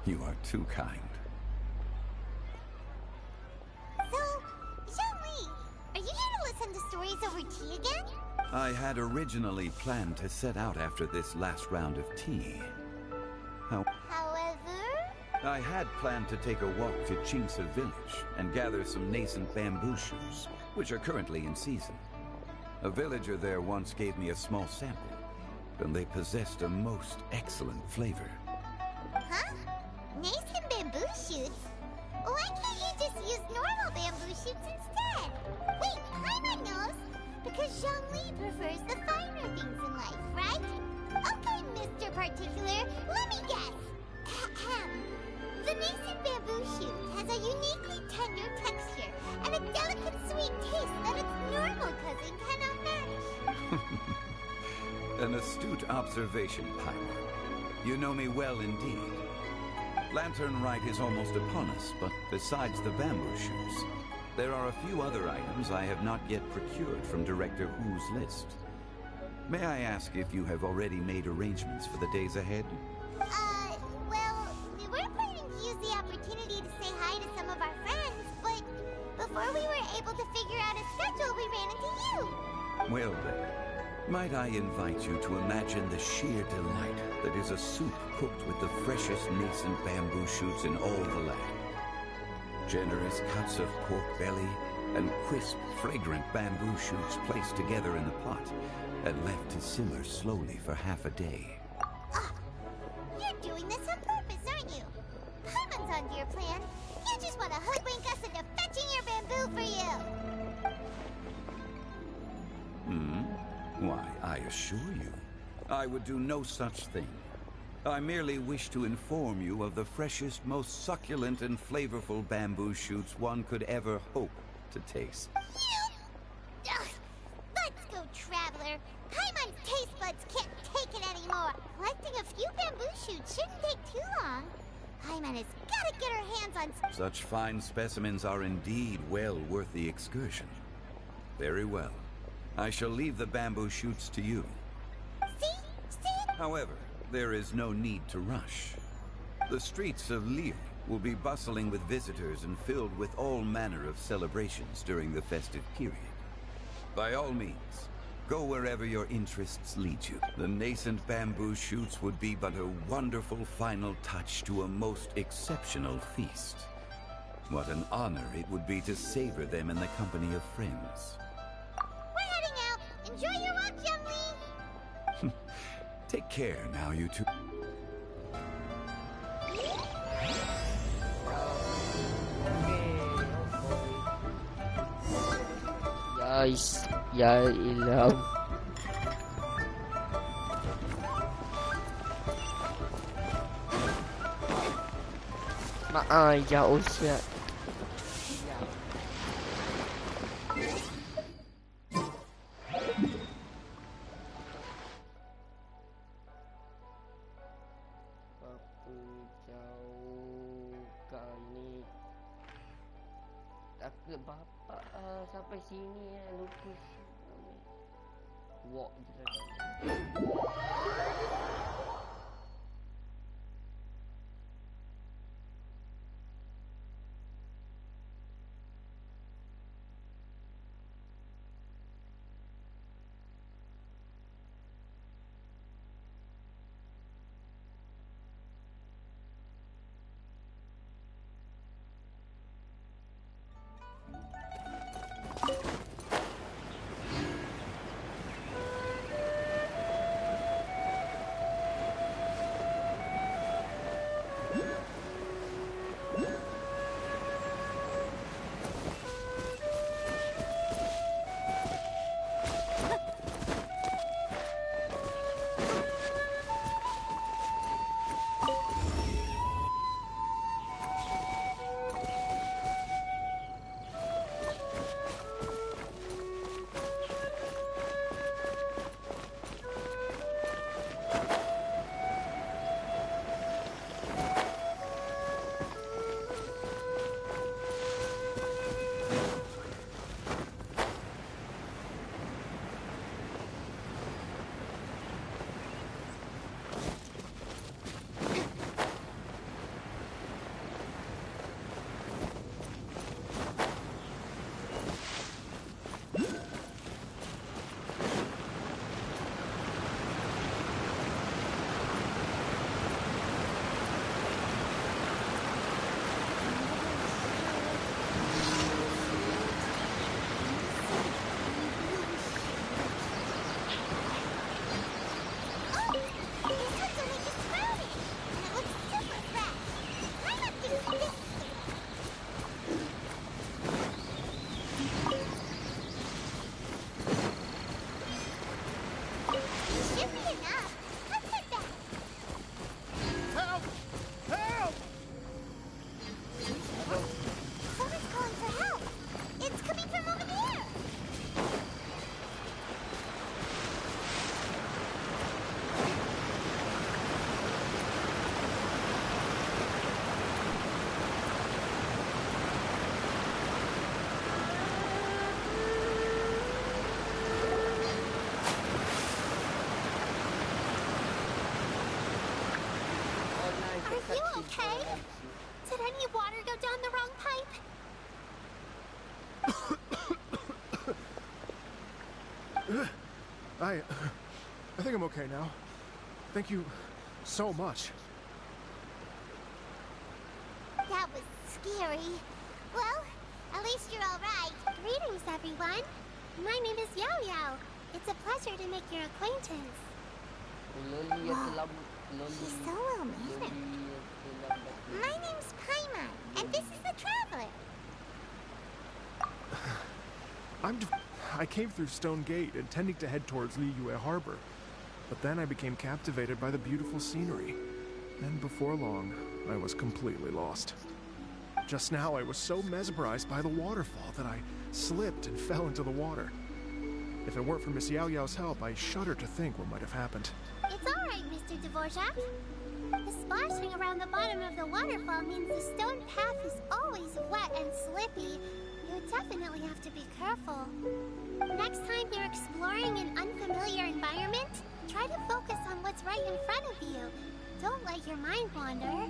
You are too kind. So, Zhongli, are you here to listen to stories over tea again? I had originally planned to set out after this last round of tea. However? I had planned to take a walk to Chingsa village and gather some nascent bamboo shoots, which are currently in season. A villager there once gave me a small sample, and they possessed a most excellent flavor. Huh? Nascent bamboo shoots? Why can't you just use normal bamboo shoots instead? Wait, Paimon knows! Because Zhongli prefers the finer things in life, right? Okay, Mr. Particular, let me guess. Ahem. The nascent bamboo shoot has a uniquely tender texture and a delicate sweet taste that its normal cousin cannot match. An astute observation, Paimon. You know me well indeed. Lantern Rite is almost upon us, but besides the bamboo shoots, there are a few other items I have not yet procured from Director Hu's list. May I ask if you have already made arrangements for the days ahead? Well, we were planning to use the opportunity to say hi to some of our friends, but before we were able to figure out a schedule, we ran into you. Well then, might I invite you to imagine the sheer delight that is a soup cooked with the freshest nascent bamboo shoots in all the land. Generous cuts of pork belly and crisp, fragrant bamboo shoots placed together in the pot and left to simmer slowly for half a day. You're doing this on purpose, aren't you? Paimon's onto your plan. You just want to hoodwink us into fetching your bamboo for you. Why, I assure you, I would do no such thing. I merely wish to inform you of the freshest, most succulent and flavorful bamboo shoots one could ever hope to taste. You... Ugh. Let's go, Traveler. Paimon's taste buds can't take it anymore. Collecting a few bamboo shoots shouldn't take too long. Paimon has got to get her hands on... Such fine specimens are indeed well worth the excursion. Very well. I shall leave the bamboo shoots to you. See? However, there is no need to rush. The streets of Lille will be bustling with visitors and filled with all manner of celebrations during the festive period. By all means, go wherever your interests lead you. The nascent bamboo shoots would be but a wonderful final touch to a most exceptional feast. What an honor it would be to savor them in the company of friends. We're heading out. Enjoy your walk, Zhongli. Take care now, you two. Guys, ya ilam. Maayaw siya. Takut bapak sampai sini ya, lupus. Walk je. okay? Did any water go down the wrong pipe? I think I'm okay now. Thank you so much. That was scary. Well, at least you're all right. Greetings, everyone. My name is Yao Yao. It's a pleasure to make your acquaintance. He's so well-mannered. My name's Paimon, and this is the Traveler. I came through Stone Gate, intending to head towards Liyue Harbor. But then I became captivated by the beautiful scenery. And before long, I was completely lost. Just now, I was so mesmerized by the waterfall that I slipped and fell into the water. If it weren't for Miss Yao Yao's help, I shudder to think what might have happened. It's all right, Mr. Dvorak. The splashing around the bottom of the waterfall means the stone path is always wet and slippy. You definitely have to be careful. Next time you're exploring an unfamiliar environment, try to focus on what's right in front of you. Don't let your mind wander.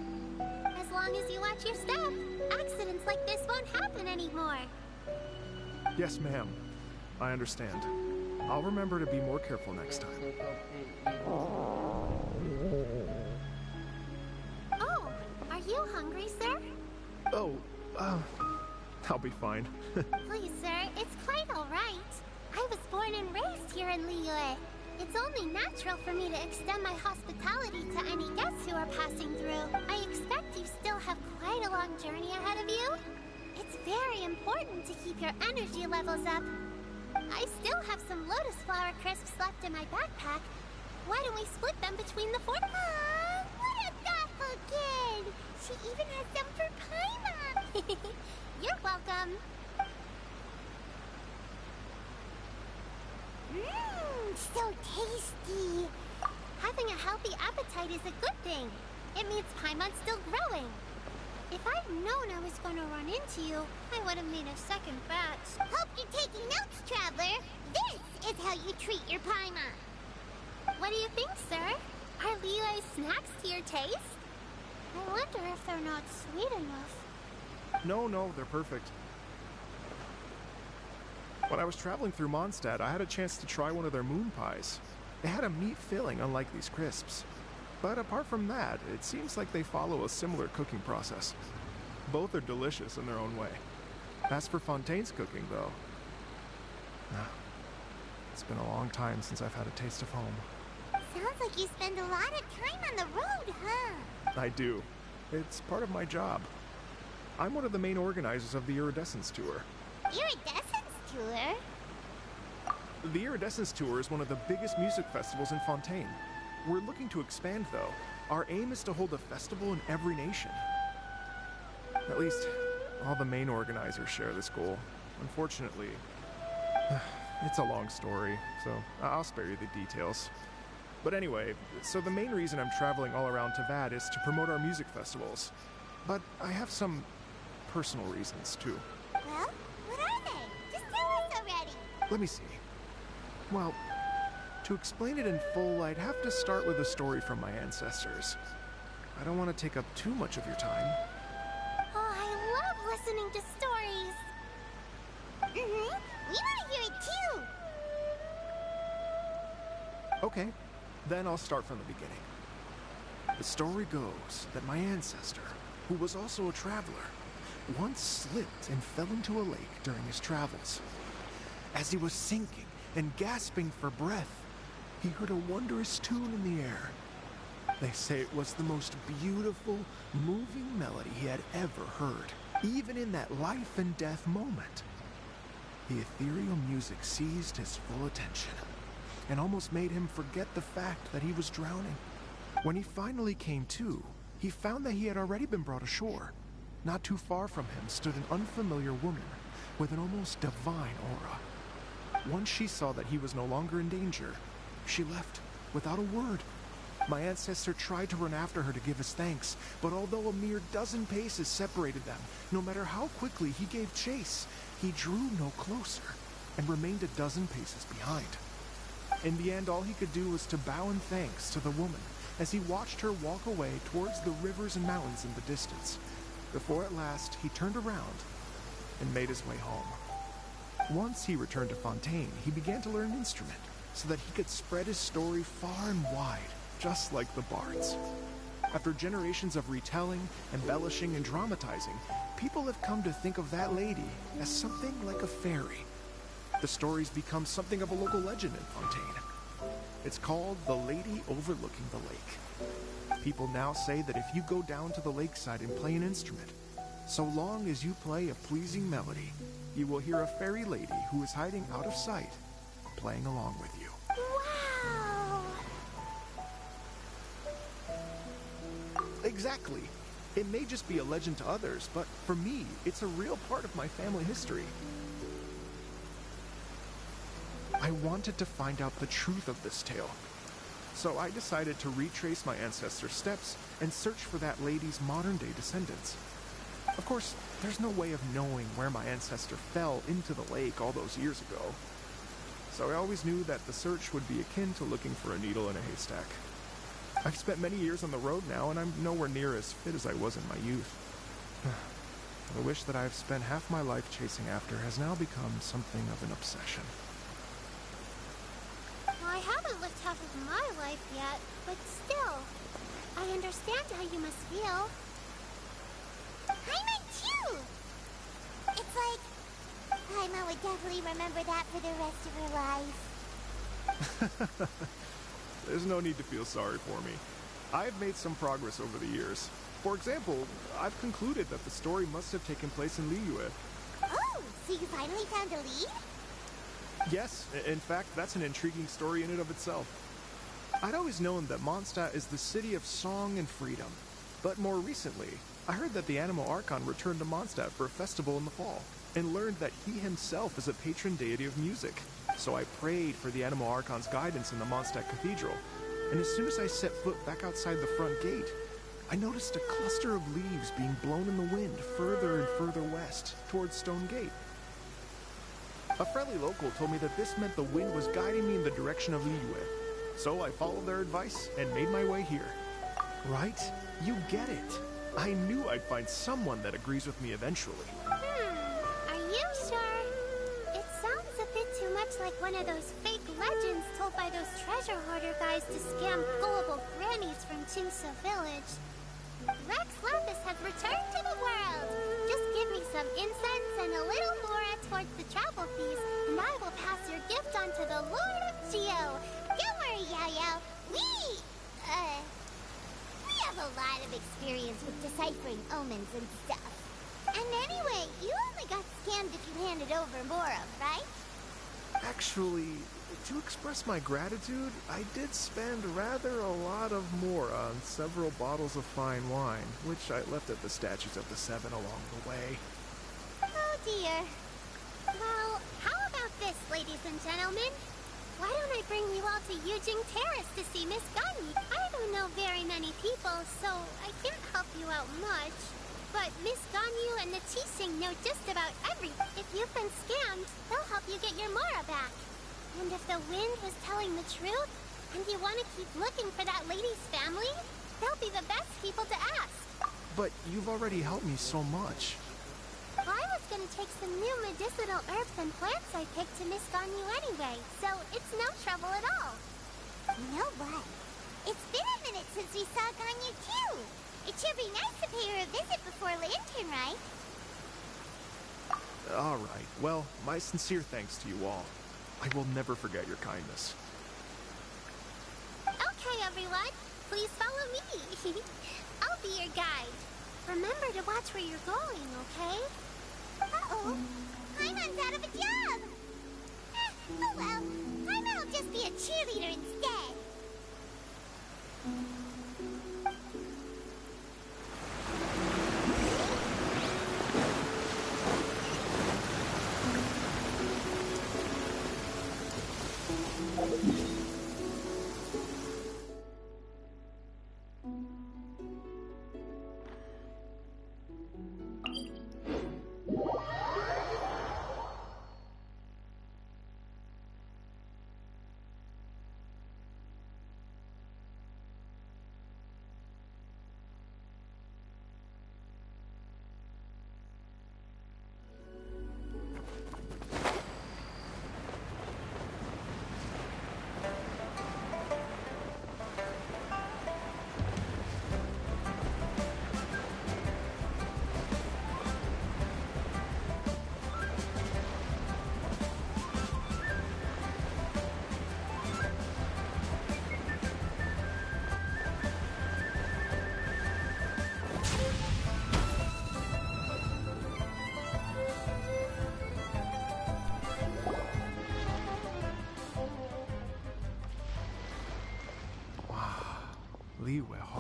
As long as you watch your step, accidents like this won't happen anymore. Yes, ma'am. I understand. I'll remember to be more careful next time. Oh, are you hungry, sir? Oh, I'll be fine. Please, sir, it's quite all right. I was born and raised here in Liyue. It's only natural for me to extend my hospitality to any guests who are passing through. I expect you still have quite a long journey ahead of you. It's very important to keep your energy levels up. I still have some lotus flower crisps left in my backpack. Why don't we split them between the four? Aw, what a thoughtful kid! She even has some for Paimon! You're welcome. Mmm, so tasty. Having a healthy appetite is a good thing. It means Paimon's still growing. If I'd known I was going to run into you, I would have made a second batch. Hope you're taking notes, Traveler. This is how you treat your Paimon. What do you think, sir? Are Liyue's snacks to your taste? I wonder if they're not sweet enough. No, they're perfect. When I was traveling through Mondstadt, I had a chance to try one of their moon pies. They had a meat filling, unlike these crisps. But apart from that, it seems like they follow a similar cooking process. Both are delicious in their own way. As for Fontaine's cooking, though, it's been a long time since I've had a taste of home. Sounds like you spend a lot of time on the road, huh? I do. It's part of my job. I'm one of the main organizers of the Iridescence Tour. Iridescence Tour? The Iridescence Tour is one of the biggest music festivals in Fontaine. We're looking to expand, though. Our aim is to hold a festival in every nation. At least, all the main organizers share this goal. Unfortunately, it's a long story, so I'll spare you the details. But anyway, so the main reason I'm traveling all around Tavad is to promote our music festivals. But I have some personal reasons, too. Well, what are they? Just tell us already. Let me see. Well, to explain it in full, I'd have to start with a story from my ancestors. I don't want to take up too much of your time. Oh, I love listening to stories. We want to hear it too. Okay, then I'll start from the beginning. The story goes that my ancestor, who was also a traveler, once slipped and fell into a lake during his travels. As he was sinking and gasping for breath, he heard a wondrous tune in the air. They say it was the most beautiful, moving melody he had ever heard, even in that life and death moment. The ethereal music seized his full attention and almost made him forget the fact that he was drowning. When he finally came to, he found that he had already been brought ashore. Not too far from him stood an unfamiliar woman with an almost divine aura. Once she saw that he was no longer in danger, she left without a word. My ancestor tried to run after her to give his thanks, but although a mere dozen paces separated them, no matter how quickly he gave chase, he drew no closer and remained a dozen paces behind. In the end, all he could do was to bow in thanks to the woman as he watched her walk away towards the rivers and mountains in the distance, before at last he turned around and made his way home. Once he returned to Fontaine, he began to learn an instrument so that he could spread his story far and wide, just like the bards. After generations of retelling, embellishing, and dramatizing, people have come to think of that lady as something like a fairy. The story's become something of a local legend in Fontaine. It's called the Lady Overlooking the Lake. People now say that if you go down to the lakeside and play an instrument, so long as you play a pleasing melody, you will hear a fairy lady who is hiding out of sight, playing along with you. Wow! Exactly. It may just be a legend to others, but for me, it's a real part of my family history. I wanted to find out the truth of this tale, so I decided to retrace my ancestors' steps and search for that lady's modern-day descendants. Of course, there's no way of knowing where my ancestor fell into the lake all those years ago, so I always knew that the search would be akin to looking for a needle in a haystack. I've spent many years on the road now, and I'm nowhere near as fit as I was in my youth. The wish that I've spent half my life chasing after has now become something of an obsession. I haven't lived half of my life yet, but still, I understand how you must feel. Paimon too! It's like, Paimon would definitely remember that for the rest of her life. There's no need to feel sorry for me. I've made some progress over the years. For example, I've concluded that the story must have taken place in Liyue. Oh, so you finally found a lead? Yes, in fact, that's an intriguing story in and of itself. I'd always known that Mondstadt is the city of song and freedom, but more recently, I heard that the Animal Archon returned to Mondstadt for a festival in the fall, and learned that he himself is a patron deity of music. So I prayed for the Animal Archon's guidance in the Mondstadt Cathedral, and as soon as I set foot back outside the front gate, I noticed a cluster of leaves being blown in the wind further and further west, towards Stone Gate. A friendly local told me that this meant the wind was guiding me in the direction of Liyue, so I followed their advice and made my way here. Right? You get it. I knew I'd find someone that agrees with me eventually. Are you sure? It sounds a bit too much like one of those fake legends told by those treasure hoarder guys to scam gullible grannies from Chinsa Village. Rex Lapis has returned to the world. Just give me some incense and a little mora towards the travel fees, and I will pass your gift on to the Lord of Geo. Don't worry, Yao Yao. We have a lot of experience with deciphering omens and stuff. And anyway, you only got scammed if you handed over Mora, right? Actually, to express my gratitude, I did spend rather a lot of mora on several bottles of fine wine, which I left at the statues of the Seven along the way. Oh dear. Well, how about this, ladies and gentlemen? Why don't I bring you all to Yujing Terrace to see Miss Ganyi? I don't know very many people, so I can't help you out much. But Miss Ganyu and the Qixing know just about everything. If you've been scammed, they'll help you get your Mora back. And if the wind was telling the truth, and you want to keep looking for that lady's family, they'll be the best people to ask. But you've already helped me so much. I was gonna take some new medicinal herbs and plants I picked to Miss Ganyu anyway, so it's no trouble at all. You know what? It's been a minute since we saw Ganyu too. It should be nice to pay her a visit before Lantern, right? All right. Well, my sincere thanks to you all. I will never forget your kindness. Okay, everyone. Please follow me. I'll be your guide. Remember to watch where you're going, okay? Uh-oh. Paimon's out of a job. Oh well. Paimon will just be a cheerleader instead.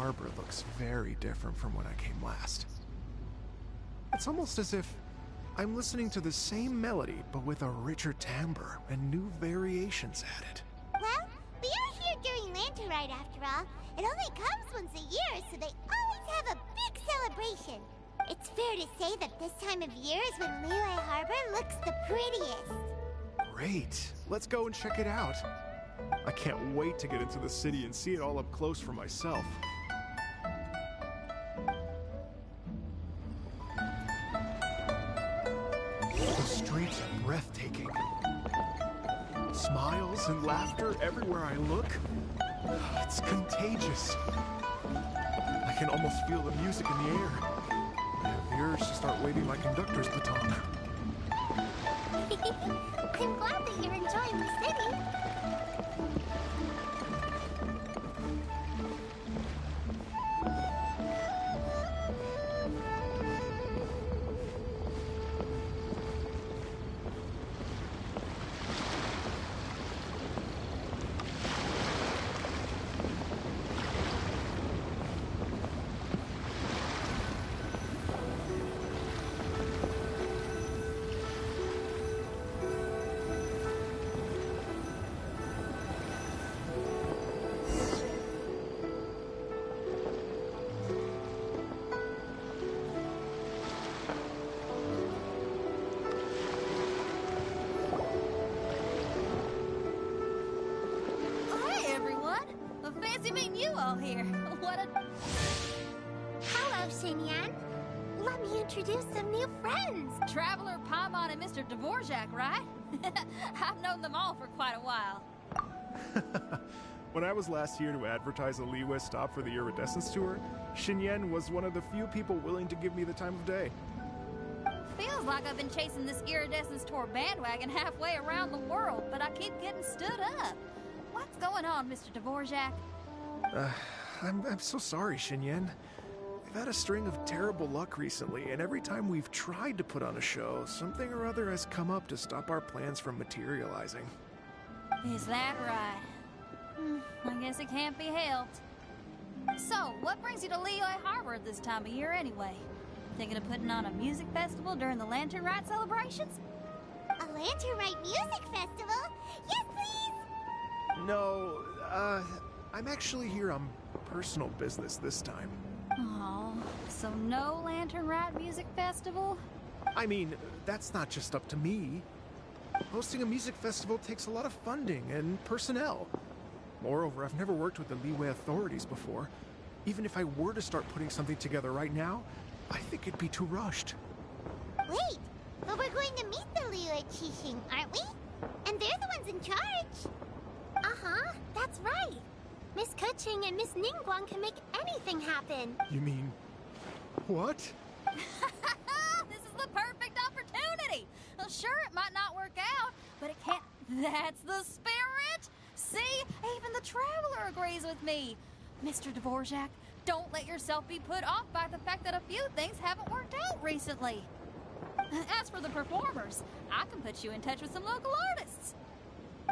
harbor looks very different from when I came last. It's almost as if I'm listening to the same melody, but with a richer timbre and new variations added. Well, we are here during Lantern Ride after all. It only comes once a year, so they always have a big celebration. It's fair to say that this time of year is when Liyue Harbor looks the prettiest. Great. Let's go and check it out. I can't wait to get into the city and see it all up close for myself. The streets are breathtaking. Smiles and laughter everywhere I look. It's contagious. I can almost feel the music in the air. I have the urge to start waving my conductor's baton. I'm glad that you're enjoying the city. Meeting you all here. What a... Hello, Xinyan. Let me introduce some new friends. Traveler, Paimon, and Mr. Dvorak, right? I've known them all for quite a while. When I was last here to advertise a Liyue stop for the Iridescence Tour, Xinyan was one of the few people willing to give me the time of day. Feels like I've been chasing this Iridescence Tour bandwagon halfway around the world, but I keep getting stood up. What's going on, Mr. Dvorak? I'm so sorry, Xinyan. We've had a string of terrible luck recently, and every time we've tried to put on a show, something or other has come up to stop our plans from materializing. Is that right? I guess it can't be helped. So, what brings you to Liyue Harbor at this time of year anyway? Thinking of putting on a music festival during the Lantern Rite celebrations? A Lantern Rite music festival? Yes, please! No, I'm actually here on personal business this time. Oh, so no Lantern Rite music festival? I mean, that's not just up to me. Hosting a music festival takes a lot of funding and personnel. Moreover, I've never worked with the Liyue authorities before. Even if I were to start putting something together right now, I think it'd be too rushed. Wait, but we're going to meet the Liyue Qixing, aren't we? And they're the ones in charge. Uh-huh, that's right. Miss Keqing and Miss Ningguang can make anything happen. You mean... what? This is the perfect opportunity! Well, sure, it might not work out, but it can't... That's the spirit! See? Even the Traveler agrees with me. Mr. Dvorak, don't let yourself be put off by the fact that a few things haven't worked out recently. As for the performers, I can put you in touch with some local artists.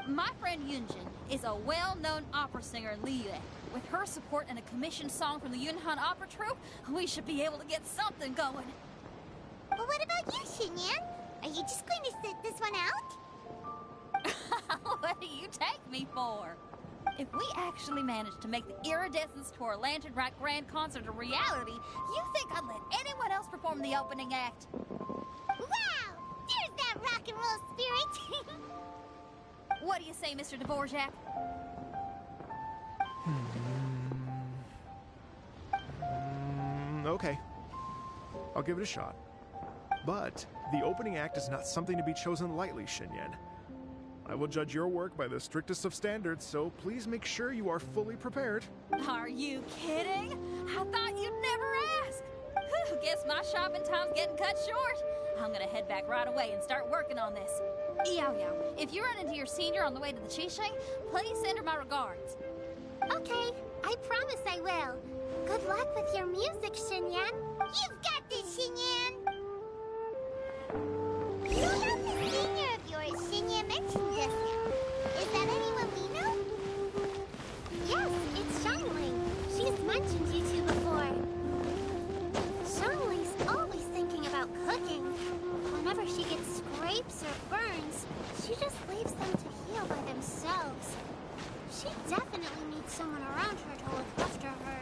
My friend Yunjin is a well-known opera singer in Liyue. With her support and a commissioned song from the Yunhan Opera Troupe, we should be able to get something going. But what about you, Xinyan? Are you just going to sit this one out? What do you take me for? If we actually manage to make the Iridescence Tour Lantern Rite Grand Concert a reality, you think I'd let anyone else perform the opening act? Wow! There's that rock and roll spirit! What do you say, Mr. Dvorak? Okay. I'll give it a shot. But the opening act is not something to be chosen lightly, Xinyan. I will judge your work by the strictest of standards, so please make sure you are fully prepared. Are you kidding? I thought you'd never ask. Guess my shopping time's getting cut short. I'm gonna head back right away and start working on this. Yao Yao, if you run into your senior on the way to the Qixing, please send her my regards. Okay, I promise I will. Good luck with your music, Xinyan. You've got this, Xinyan! Who knows the senior of yours Xinyan mentioned just now? Is that anyone we know? Yes, it's Xiangling. She's mentioned you scrapes or burns, she just leaves them to heal by themselves. She definitely needs someone around her to look after her.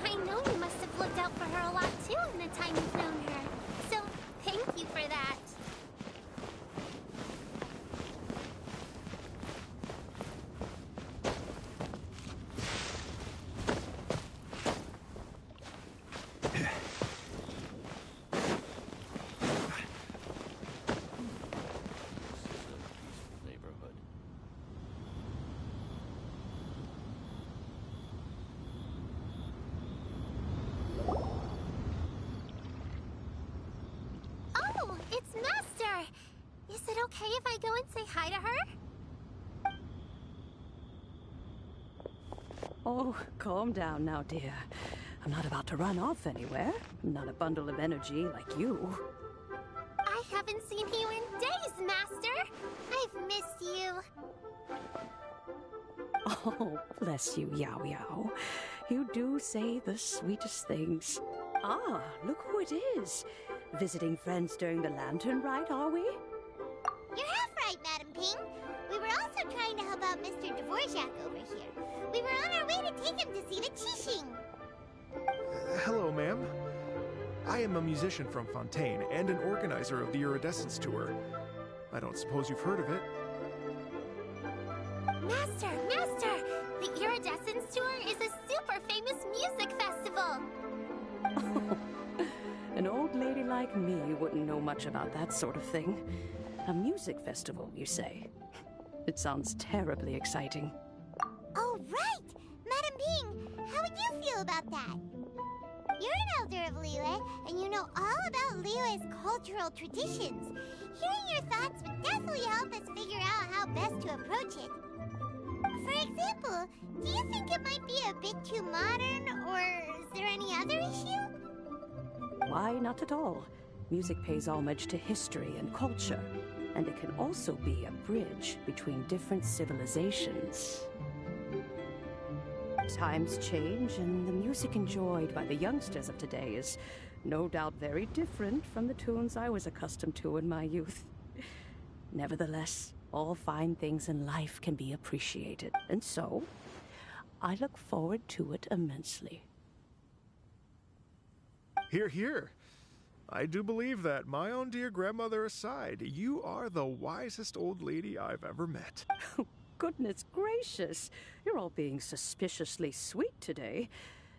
I know you must have looked out for her a lot too in the time you've known her. So, thank you for that. It's Master! Is it okay if I go and say hi to her? Oh, calm down now, dear. I'm not about to run off anywhere. I'm not a bundle of energy like you. I haven't seen you in days, Master! I've missed you. Oh, bless you, Yao Yao. You do say the sweetest things. Ah, look who it is. Visiting friends during the lantern rite, are we? You're half right, Madam Ping. We were also trying to help out Mr. Dvorak over here. We were on our way to take him to see the Qixing. Hello, ma'am. I am a musician from Fontaine and an organizer of the Iridescence Tour. I don't suppose you've heard of it. Master! The Iridescence Tour is a super famous music festival! Oh, an old lady like me wouldn't know much about that sort of thing. A music festival, you say? It sounds terribly exciting. Oh, right! Madam Ping, how would you feel about that? You're an elder of Liyue, and you know all about Liyue's cultural traditions. Hearing your thoughts would definitely help us figure out how best to approach it. For example, do you think it might be a bit too modern, or is there any other issue? Why, not at all. Music pays homage to history and culture, and it can also be a bridge between different civilizations. Times change, and the music enjoyed by the youngsters of today is no doubt very different from the tunes I was accustomed to in my youth. Nevertheless, all fine things in life can be appreciated, and so I look forward to it immensely. Hear, hear. I do believe that, my own dear grandmother aside, you are the wisest old lady I've ever met. Goodness gracious, you're all being suspiciously sweet today.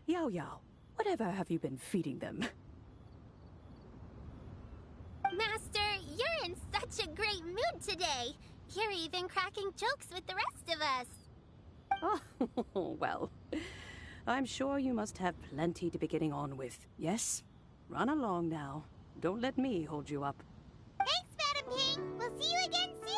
Yao Yao, whatever have you been feeding them? Master, you're in such a great mood today. You're even cracking jokes with the rest of us. Oh, well, I'm sure you must have plenty to be getting on with, yes? Run along now. Don't let me hold you up. Thanks, Madam Ping. We'll see you again soon.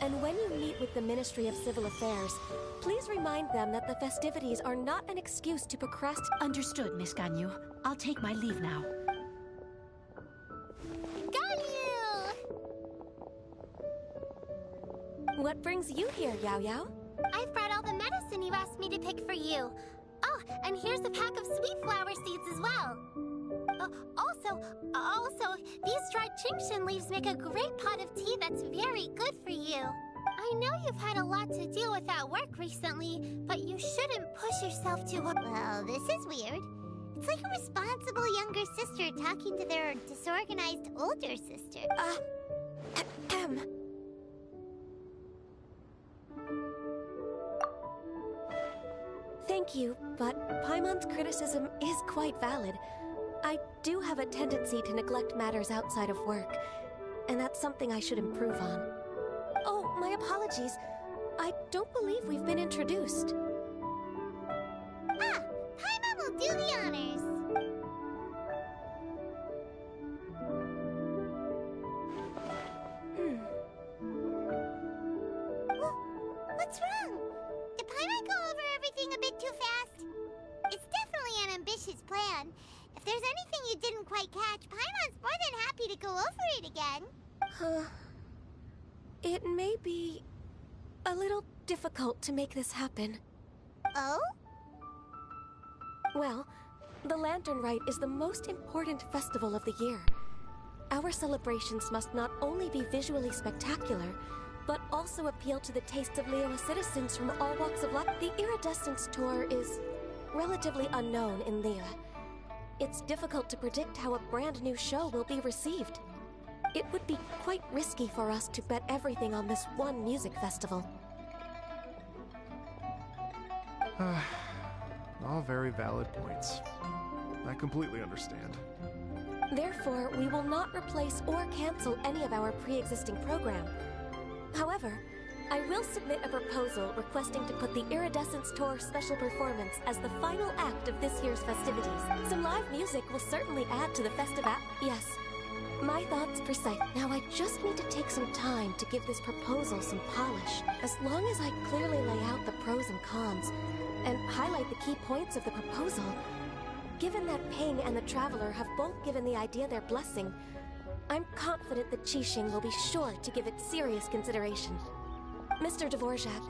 And when you meet with the Ministry of Civil Affairs, please remind them that the festivities are not an excuse to procrastinate. Understood, Miss Ganyu. I'll take my leave now. Ganyu! What brings you here, Yao Yao? I've brought all the medicine you asked me to pick for you. Oh, and here's a pack of sweet flower seeds as well. Also, these dried Chingshin leaves make a great pot of tea that's very good for you. I know you've had a lot to deal with at work recently, but you shouldn't push yourself too hard. Well, this is weird. It's like a responsible younger sister talking to their disorganized older sister. Thank you, but Paimon's criticism is quite valid. I do have a tendency to neglect matters outside of work. and that's something I should improve on. Oh, my apologies. I don't believe we've been introduced. Ah, Paimon will do the honors. What's wrong? Did Paimon go over everything a bit too fast? It's definitely an ambitious plan. If there's anything you didn't quite catch, Paimon's more than happy to go over it again. It may be a little difficult to make this happen. Oh? Well, the Lantern Rite is the most important festival of the year. Our celebrations must not only be visually spectacular, but also appeal to the tastes of Liyue citizens from all walks of life. The Iridescence Tour is relatively unknown in Liyue. It's difficult to predict how a brand new show will be received. It would be quite risky for us to bet everything on this one music festival. All very valid points. I completely understand. Therefore, we will not replace or cancel any of our pre-existing program. However, I will submit a proposal requesting to put the Iridescence Tour special performance as the final act of this year's festivities. Some live music will certainly add to the festive Yes, my thoughts precise. Now I just need to take some time to give this proposal some polish. As long as I clearly lay out the pros and cons, and highlight the key points of the proposal, given that Ping and the Traveler have both given the idea their blessing, I'm confident that Qixing will be sure to give it serious consideration. Mr. Dvorak,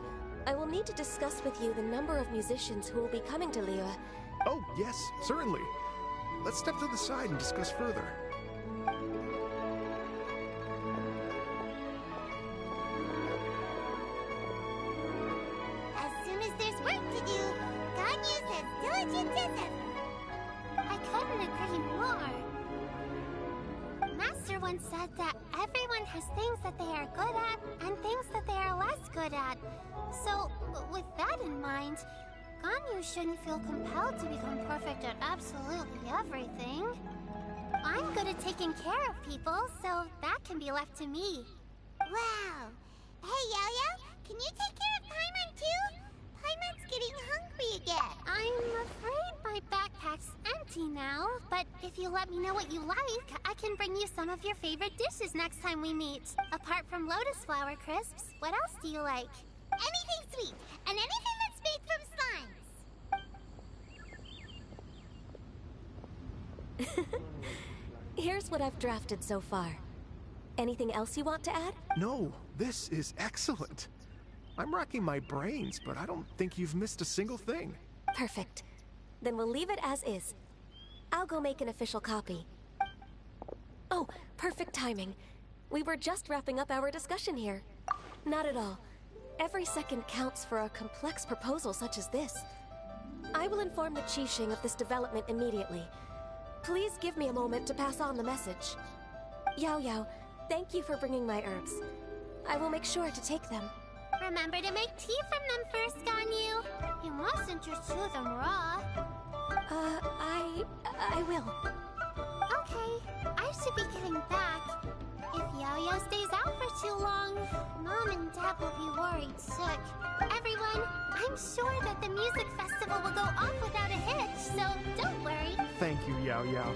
I will need to discuss with you the number of musicians who will be coming to Liyue. Oh, yes, certainly. Let's step to the side and discuss further. As soon as there's work to do, Ganyu's as diligent as ever. I couldn't agree more. Master once said that everyone has things that they are good at and things that they are less good at. So, with that in mind, Ganyu shouldn't feel compelled to become perfect at absolutely everything. I'm good at taking care of people, so that can be left to me. Wow. Hey, Yao-Yao, can you take care of Paimon too? Paimon's getting hungry again. I'm afraid my backpack's empty now, but if you let me know what you like, I can bring you some of your favorite dishes next time we meet. Apart from lotus flower crisps, what else do you like? Anything sweet, and anything that's made from slimes. Here's what I've drafted so far. Anything else you want to add? No, this is excellent. I'm racking my brains, but I don't think you've missed a single thing. Perfect. Then we'll leave it as is. I'll go make an official copy. Oh, perfect timing. We were just wrapping up our discussion here. Not at all. Every second counts for a complex proposal such as this. I will inform the Qixing of this development immediately. Please give me a moment to pass on the message. Yao-Yao, thank you for bringing my herbs. I will make sure to take them. Remember to make tea from them first, Ganyu. You mustn't just chew them raw. I will. Okay, I should be getting back. If Yao-Yao stays out for too long, Mom and Dad will be worried sick. Everyone, I'm sure that the music festival will go off without a hitch, so don't worry. Thank you, Yao-Yao.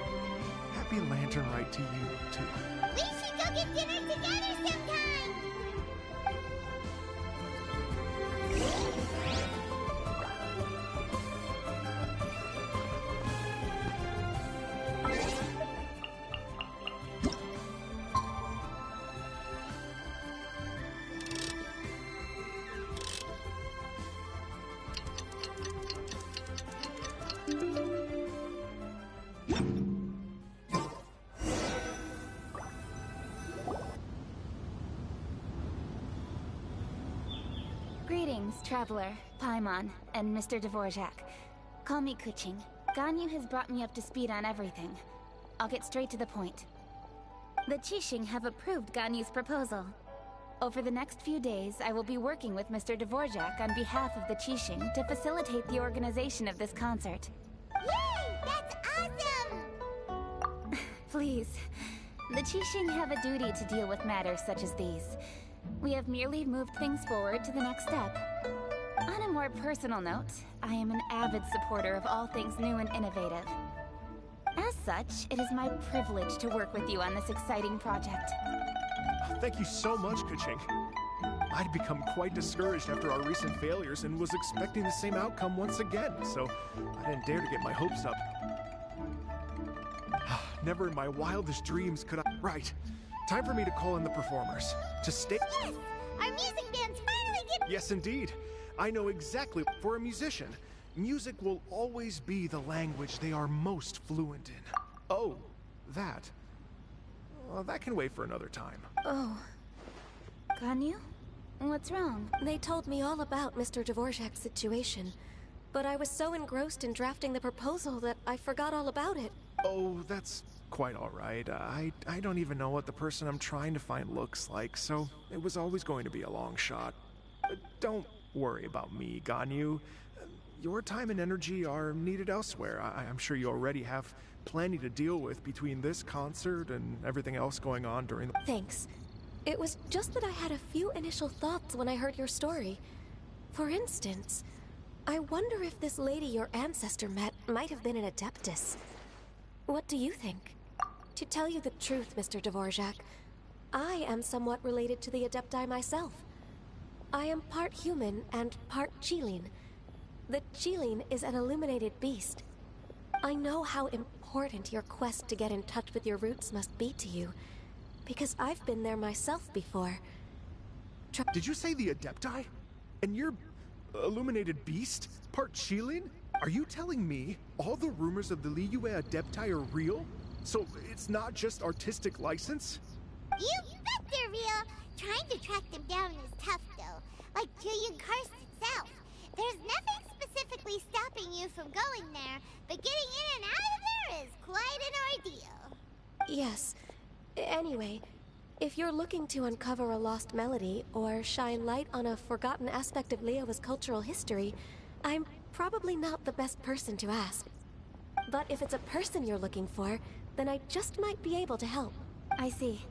Happy Lantern Rite to you, too. We should go get dinner together sometime! Greetings, Traveler, Paimon, and Mr. Dvorak. Call me Kuching. Ganyu has brought me up to speed on everything. I'll get straight to the point. The Qixing have approved Ganyu's proposal. Over the next few days, I will be working with Mr. Dvorak on behalf of the Qixing to facilitate the organization of this concert. Yay! That's awesome! Please, The Qixing have a duty to deal with matters such as these. We have merely moved things forward to the next step. On a more personal note, I am an avid supporter of all things new and innovative. As such, it is my privilege to work with you on this exciting project. Thank you so much, Kuching. I'd become quite discouraged after our recent failures and was expecting the same outcome once again, so I didn't dare to get my hopes up. Never in my wildest dreams could I... Right. Time for me to call in the performers. To stay... Yes! Our music band's finally getting... Yes, indeed. I know exactly. For a musician, music will always be the language they are most fluent in. Oh, that. Well, that can wait for another time. Oh. Ganyu? What's wrong? They told me all about Mr. Dvorak's situation, but I was so engrossed in drafting the proposal that I forgot all about it. Oh, that's quite all right. I don't even know what the person I'm trying to find looks like, so it was always going to be a long shot. Don't worry about me, Ganyu. Your time and energy are needed elsewhere. I'm sure you already have plenty to deal with between this concert and everything else going on during the... Thanks. It was just that I had a few initial thoughts when I heard your story. For instance, I wonder if this lady your ancestor met might have been an Adeptus. What do you think? To tell you the truth, Mr. Dvorak, I am somewhat related to the Adepti myself. I am part human and part Qilin. The Qilin is an illuminated beast. I know how important your quest to get in touch with your roots must be to you, because I've been there myself before. Did you say the Adepti? And you're illuminated beast? Part Qilin? Are you telling me all the rumors of the Liyue Adepti are real? So it's not just artistic license? You bet they're real! Trying to track them down is tough, though. Like Julian Karst itself. There's nothing specifically stopping you from going there, but getting in and out of there is quite an ordeal. Yes. Anyway, if you're looking to uncover a lost melody or shine light on a forgotten aspect of Liyue's cultural history, I'm probably not the best person to ask. But if it's a person you're looking for, then I just might be able to help. I see.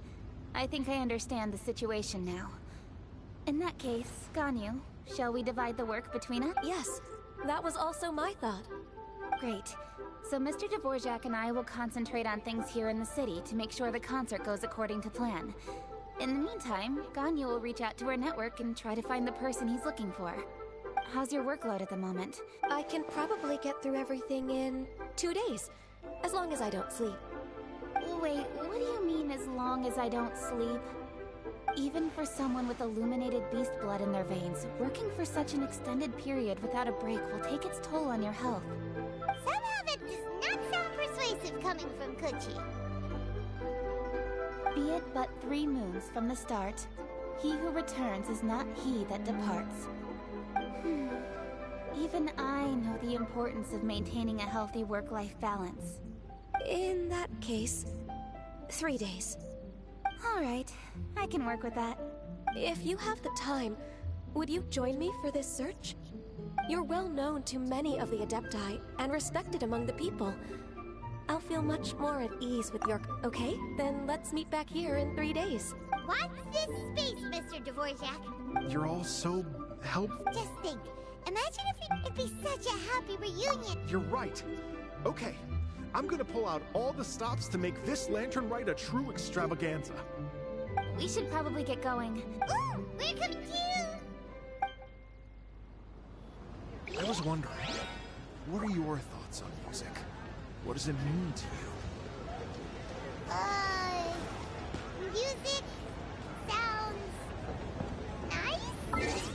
I think I understand the situation now. In that case, Ganyu, shall we divide the work between us? Yes, that was also my thought. Great. So Mr. Dvorak and I will concentrate on things here in the city to make sure the concert goes according to plan. In the meantime, Ganyu will reach out to her network and try to find the person he's looking for. How's your workload at the moment? I can probably get through everything in 2 days, as long as I don't sleep. Wait, what do you mean as long as I don't sleep? Even for someone with illuminated beast blood in their veins, working for such an extended period without a break will take its toll on your health. Somehow that does not sound persuasive coming from Kuchi. Be it but 3 moons from the start, he who returns is not he that departs. Even I know the importance of maintaining a healthy work-life balance. In that case, 3 days. All right, I can work with that. If you have the time, would you join me for this search? You're well known to many of the Adepti and respected among the people. I'll feel much more at ease with your... Okay, then let's meet back here in 3 days. Watch this space, Mr. Dvorak. You're all so helpful. Just think. Imagine if it'd be such a happy reunion. You're right. Okay, I'm gonna pull out all the stops to make this lantern ride a true extravaganza. We should probably get going. Ooh, we're coming too! I was wondering, what are your thoughts on music? What does it mean to you? Music sounds nice?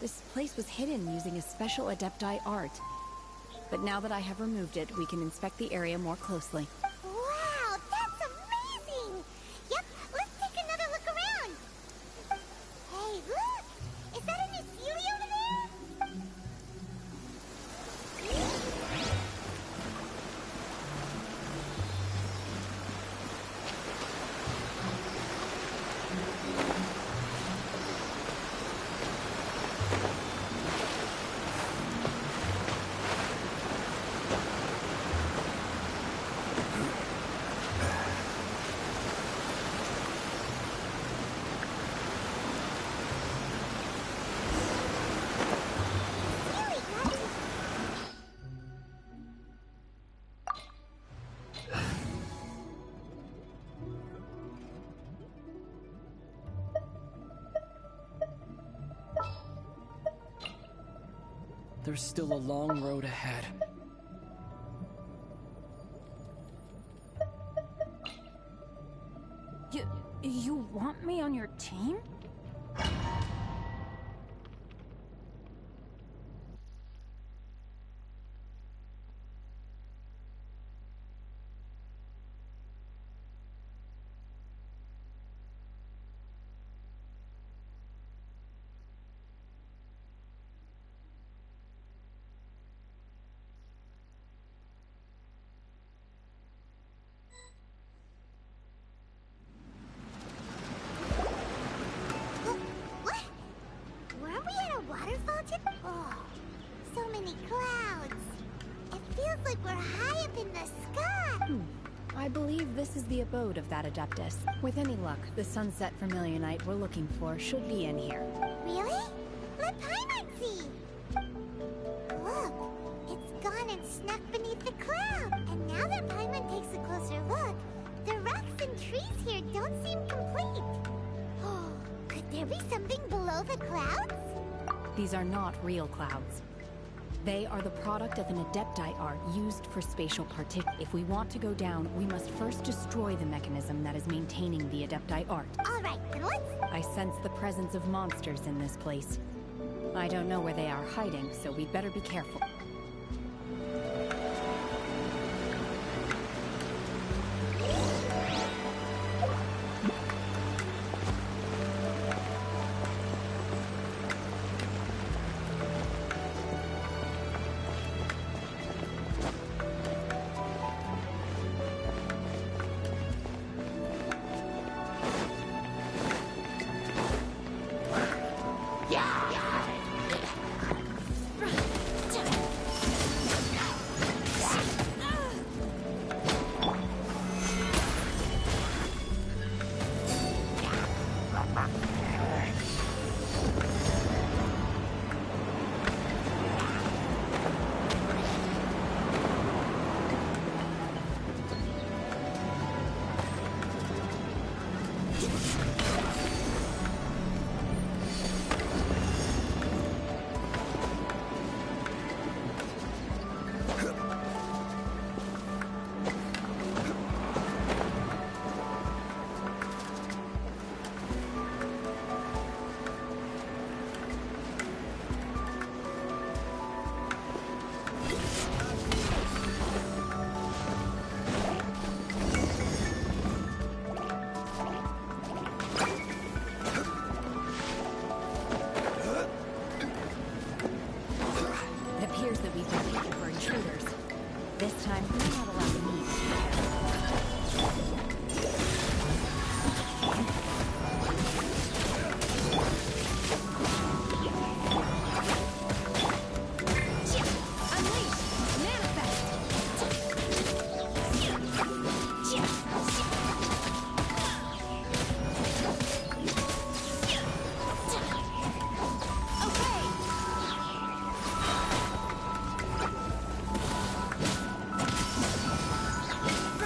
This place was hidden using a special Adepti art. But now that I have removed it, we can inspect the area more closely. Wow, that's amazing! Yep, let's take another look around. Hey, look! Is that a new Sealy over there? There's still a long road ahead. You want me on your team? What? Weren't we at a water fountain? Oh, so many clouds. It feels like we're high up in the sky. I believe this is the abode of that Adeptus. With any luck, the sunset Vermilionite we're looking for should be in here. Really? Let Paimon see. Look, it's gone and snuck beneath the cloud. And now that Paimon takes a closer look, the rocks and trees here don't seem complete. Oh, could there be something below the clouds? These are not real clouds. They are the product of an Adepti art used for spatial partition. If we want to go down, we must first destroy the mechanism that is maintaining the Adepti art. All right, then let's... I sense the presence of monsters in this place. I don't know where they are hiding, so we'd better be careful. This time, we're not allowed to meet. From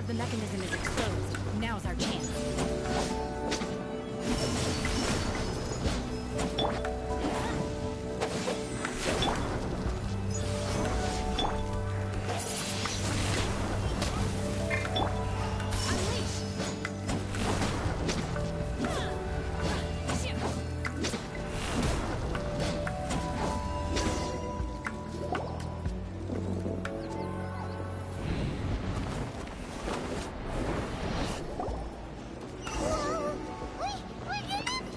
The mechanism is exposed. Now's our chance. We're gonna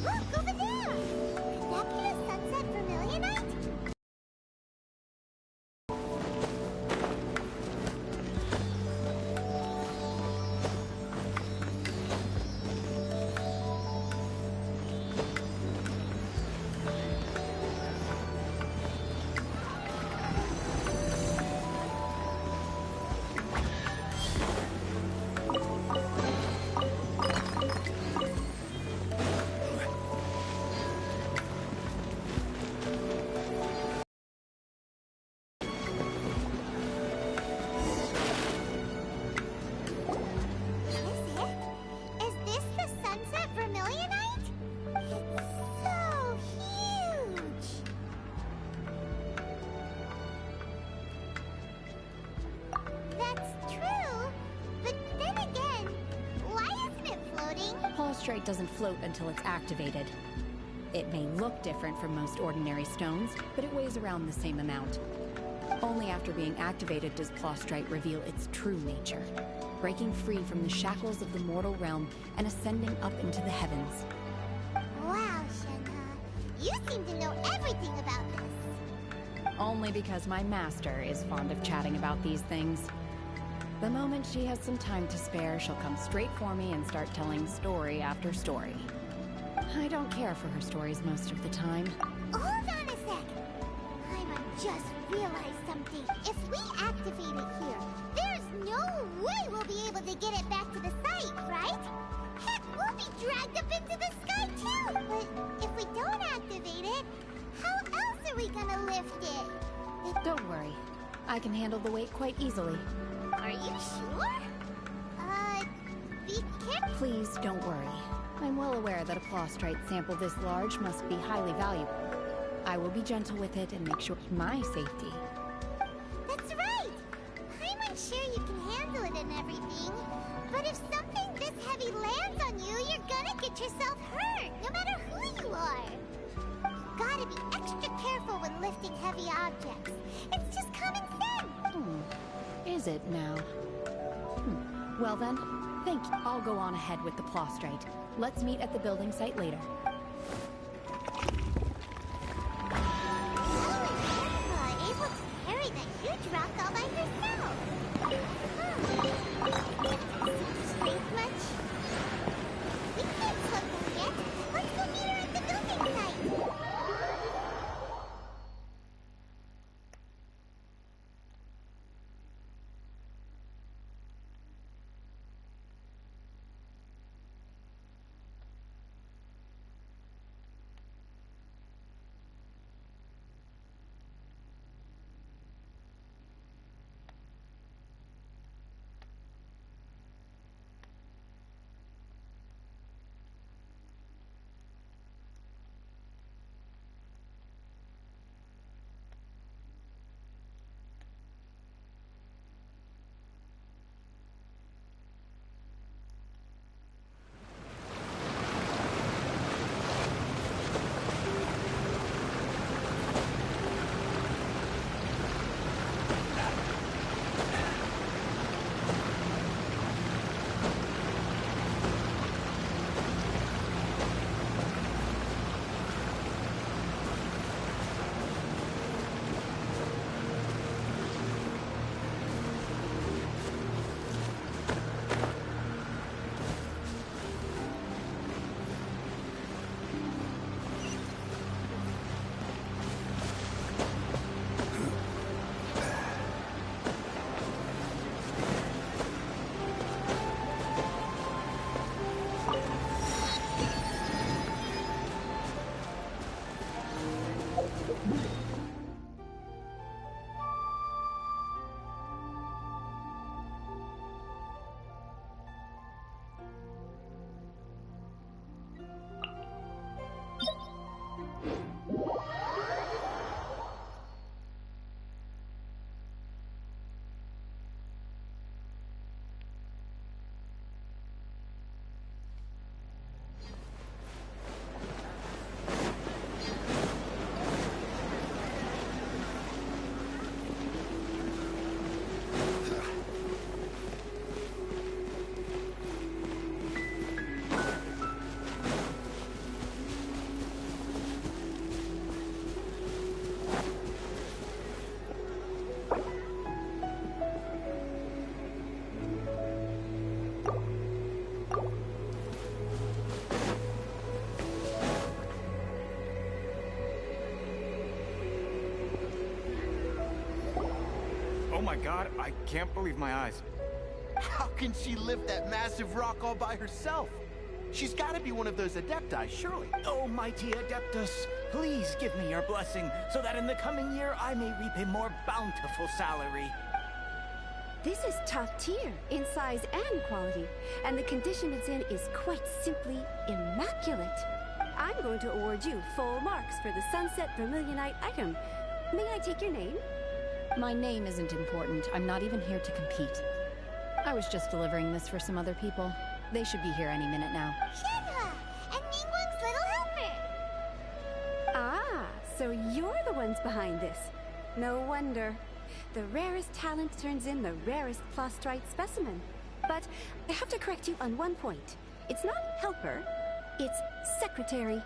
Look, over there! Could that be a sunset vermilionite? Is this the sunset vermilionite? It's so huge! That's true, but then again, why isn't it floating? Prostrate doesn't float until it's activated. It may look different from most ordinary stones, but it weighs around the same amount. Only after being activated does Prostrate reveal its true nature, breaking free from the shackles of the mortal realm and ascending up into the heavens. Wow, Shenhe, you seem to know everything about this. Only because my master is fond of chatting about these things. The moment she has some time to spare, she'll come straight for me and start telling story after story. I don't care for her stories most of the time. Hold on a sec. Paimon just realized something. If we activate it here, there's no way we'll be able to get it back to the site, right? Heck, we'll be dragged up into the sky too! But if we don't activate it, how else are we gonna lift it? Don't worry. I can handle the weight quite easily. Are you sure? Be careful. Please don't worry. I'm well aware that a Prostrate sample this large must be highly valuable. I will be gentle with it and make sure my safety. That's right! Paimon's sure you can handle it and everything, but if something this heavy lands on you, you're gonna get yourself hurt, no matter who you are. Gotta be extra careful when lifting heavy objects. It's just common sense. Is it now? Well then, thank you. I'll go on ahead with the Prostrate. Let's meet at the building site later. Able to carry that huge rock all by herself. Strength much? We can't slow down yet. Let's go meet her at the building site. my god, I can't believe my eyes. How can she lift that massive rock all by herself? She's gotta be one of those Adepti, surely. Oh, mighty Adeptus, please give me your blessing, so that in the coming year I may reap a more bountiful salary. This is top tier in size and quality, and the condition it's in is quite simply immaculate. I'm going to award you full marks for the Sunset Vermilionite item. May I take your name? My name isn't important. I'm not even here to compete. I was just delivering this for some other people. They should be here any minute now. Shenhua! And Ningguang's little helper! Ah, so you're the ones behind this. No wonder. The rarest talent turns in the rarest Plostrite specimen. But I have to correct you on one point. It's not helper, it's secretary.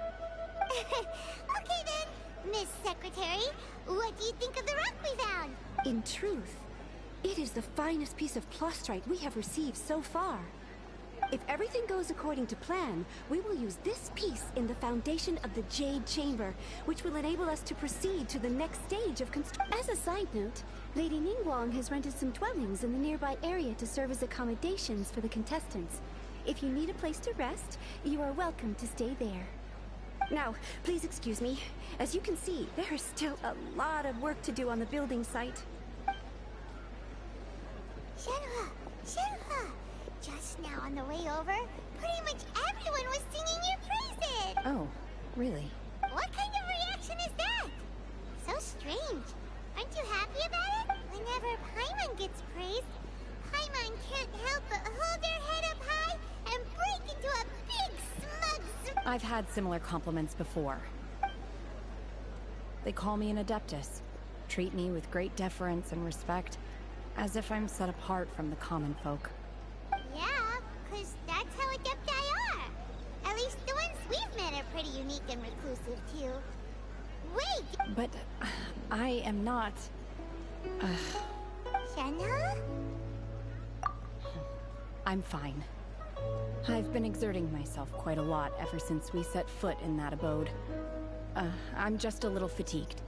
Okay then, Miss Secretary, what do you think of the rock we found? In truth, it is the finest piece of Plostrite we have received so far. If everything goes according to plan, we will use this piece in the foundation of the Jade Chamber, which will enable us to proceed to the next stage of construction. As a side note, Lady Ningguang has rented some dwellings in the nearby area to serve as accommodations for the contestants. If you need a place to rest, you are welcome to stay there. Now, please excuse me. As you can see, there is still a lot of work to do on the building site. Shenhua! Shenhua! Just now on the way over, pretty much everyone was singing your praises! Oh, really? What kind of reaction is that? So strange. Aren't you happy about it? Whenever Paimon gets praised, Paimon can't help but hold their head up high and break into a big smug smile. I've had similar compliments before. They call me an Adeptus, treat me with great deference and respect, as if I'm set apart from the common folk. Yeah, because that's how Adepti are. At least the ones we've met are pretty unique and reclusive, too. Wait! But I am not... Shenhua? I'm fine. I've been exerting myself quite a lot ever since we set foot in that abode. I'm just a little fatigued.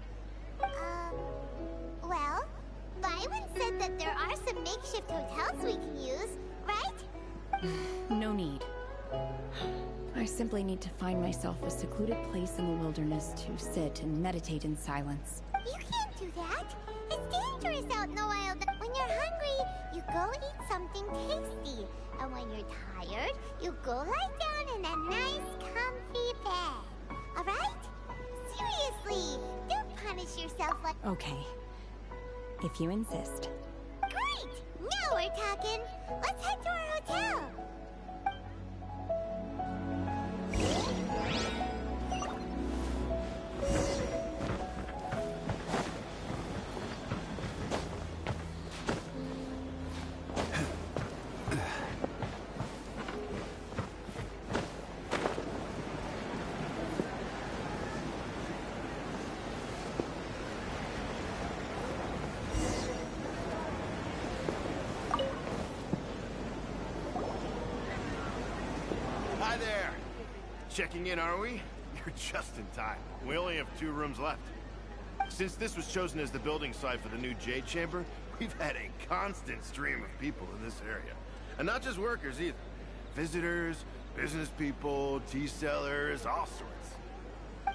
Well, Byron said that there are some makeshift hotels we can use, right? No need. I simply need to find myself a secluded place in the wilderness to sit and meditate in silence. You can't do that. It's dangerous out in the wild. When you're hungry, you go eat something tasty. And when you're tired, you go lie down in a nice, comfy bed. Alright? Seriously, don't punish yourself like... Okay. If you insist. Great! Now we're talking. Let's head to our hotel. Hi there. Checking in, are we? You're just in time. We only have 2 rooms left. Since this was chosen as the building site for the new Jade Chamber, we've had a constant stream of people in this area. And not just workers either. Visitors, business people, tea sellers, all sorts.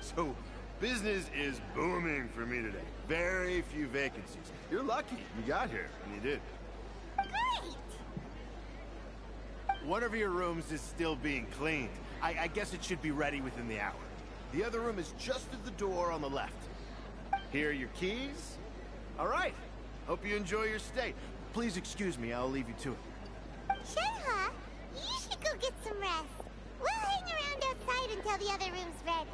So, business is booming for me today. Very few vacancies. You're lucky you got here, and you did. Great! One of your rooms is still being cleaned. I guess it should be ready within the hour. The other room is just at the door on the left. Here are your keys. All right. Hope you enjoy your stay. Please excuse me, I'll leave you to it. Shenhua, you should go get some rest. We'll hang around outside until the other room's ready.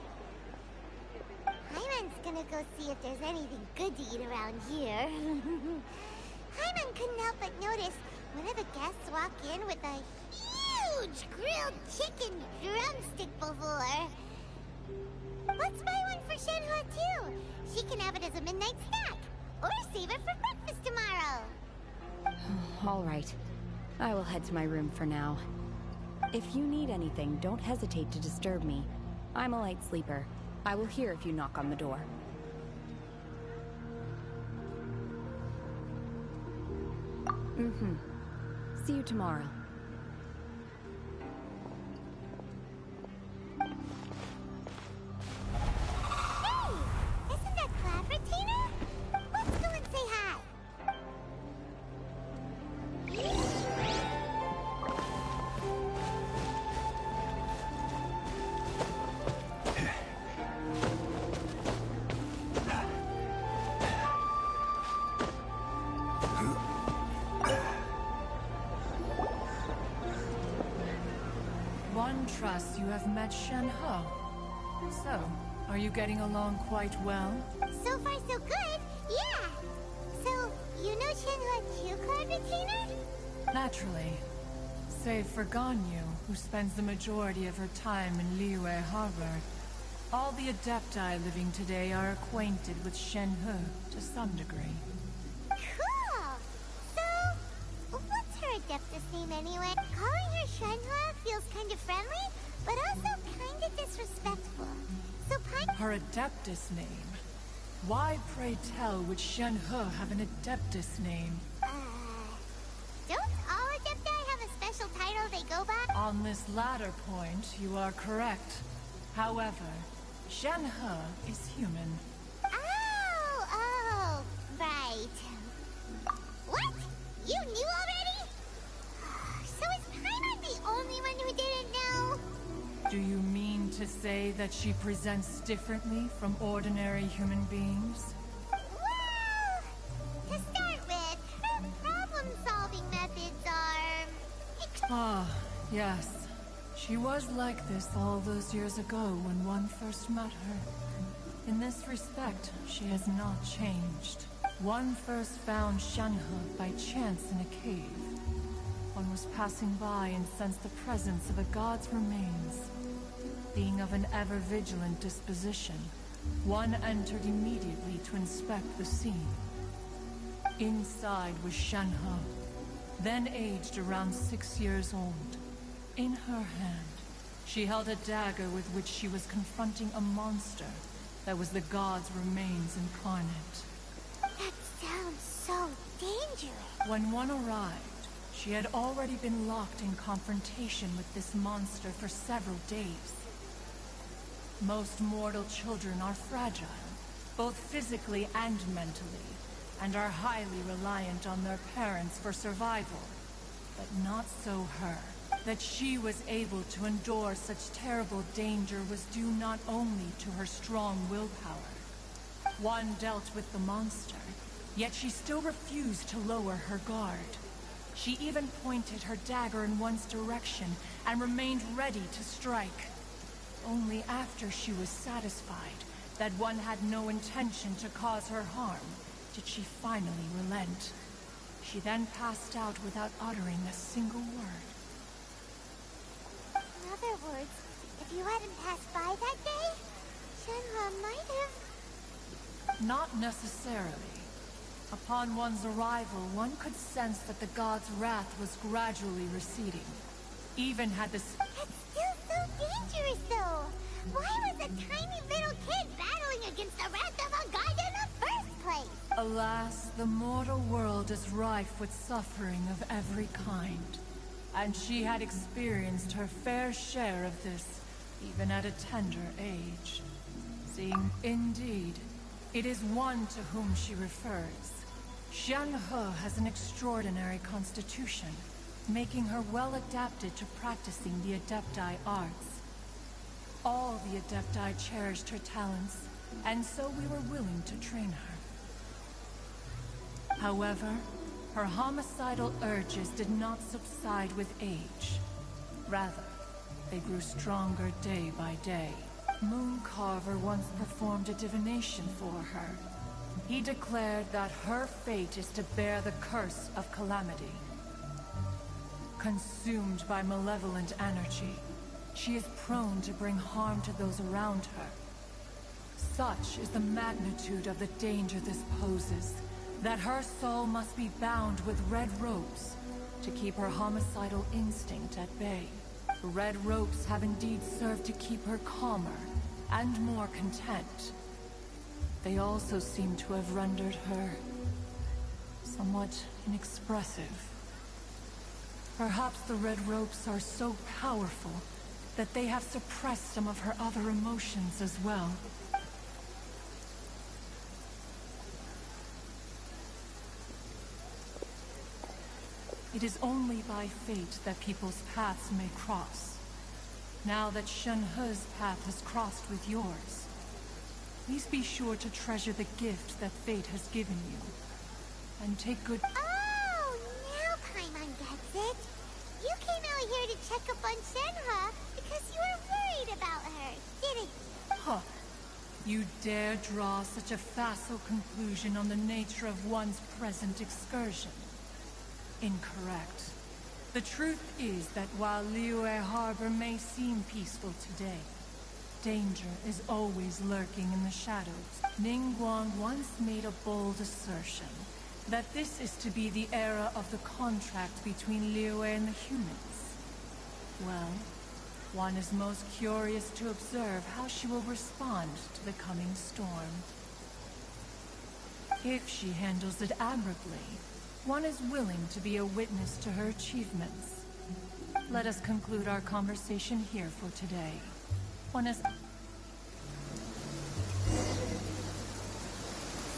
Hyman's gonna go see if there's anything good to eat around here. Hyman couldn't help but notice one of the guests walked in with a huge grilled chicken drumstick before. Let's buy one for Shenhua too. She can have it as a midnight snack. Or save it for breakfast tomorrow. All right. I will head to my room for now. If you need anything, don't hesitate to disturb me. I'm a light sleeper. I will hear if you knock on the door. Mm-hmm. See you tomorrow. Hey! Isn't that Claffertina? Let's go and say hi. One trusts you have met Shen He. So, are you getting along quite well? So far, so good. Yeah. So, you know Shenhua too, Claffertina? Naturally. Save for Ganyu, who spends the majority of her time in Liyue Harbor. All the Adepti living today are acquainted with Shen He to some degree. Cool! So, what's her Adeptus name anyway? Calling her Shenhua feels kind of friendly, but also kind of disrespectful. So Her Adeptus name? Why, pray tell, would Shen He have an Adeptus name? Don't all Adepti have a special title they go by? On this latter point, you are correct. However, Shen He is human. Oh, right. What? You knew already? So is Paimon the only one who didn't know? Do you mean to say that she presents differently from ordinary human beings? Well, to start with, her problem-solving methods are... Ah, yes. She was like this all those years ago when one first met her. In this respect, she has not changed. One first found Shen He by chance in a cave. One was passing by and sensed the presence of a god's remains. Being of an ever-vigilant disposition, one entered immediately to inspect the scene. Inside was Shen He, then aged around 6 years old. In her hand, she held a dagger with which she was confronting a monster that was the god's remains incarnate. That sounds so dangerous. When one arrived, she had already been locked in confrontation with this monster for several days. Most mortal children are fragile, both physically and mentally, and are highly reliant on their parents for survival. But not so her. That she was able to endure such terrible danger was due not only to her strong willpower. One dealt with the monster, yet she still refused to lower her guard. She even pointed her dagger in one's direction and remained ready to strike. Only after she was satisfied that one had no intention to cause her harm did she finally relent. She then passed out without uttering a single word. In other words, if you hadn't passed by that day, Shenhua might have... Not necessarily. Upon one's arrival, one could sense that the god's wrath was gradually receding. Even had this... That's still so dangerous, though. Why was a tiny little kid battling against the wrath of a god in the first place? Alas, the mortal world is rife with suffering of every kind. And she had experienced her fair share of this, even at a tender age. Seeing, indeed, it is one to whom she refers. Shen He has an extraordinary constitution, making her well adapted to practicing the Adepti arts. All the Adepti cherished her talents, and so we were willing to train her. However, her homicidal urges did not subside with age. Rather, they grew stronger day by day. Mooncarver once performed a divination for her. He declared that her fate is to bear the curse of calamity. Consumed by malevolent energy, she is prone to bring harm to those around her. Such is the magnitude of the danger this poses, that her soul must be bound with red ropes to keep her homicidal instinct at bay. Red ropes have indeed served to keep her calmer and more content. They also seem to have rendered her somewhat inexpressive. Perhaps the red ropes are so powerful that they have suppressed some of her other emotions as well. It is only by fate that people's paths may cross. Now that Shen-He's path has crossed with yours, please be sure to treasure the gift that fate has given you, and take good— Oh, now Paimon gets it. You came out here to check up on Shenhe because you were worried about her, didn't you? Huh. You dare draw such a facile conclusion on the nature of one's present excursion? Incorrect. The truth is that while Liyue Harbor may seem peaceful today, danger is always lurking in the shadows. Ningguang once made a bold assertion that this is to be the era of the contract between Liyue and the humans. Well, one is most curious to observe how she will respond to the coming storm. If she handles it admirably, one is willing to be a witness to her achievements. Let us conclude our conversation here for today. One is—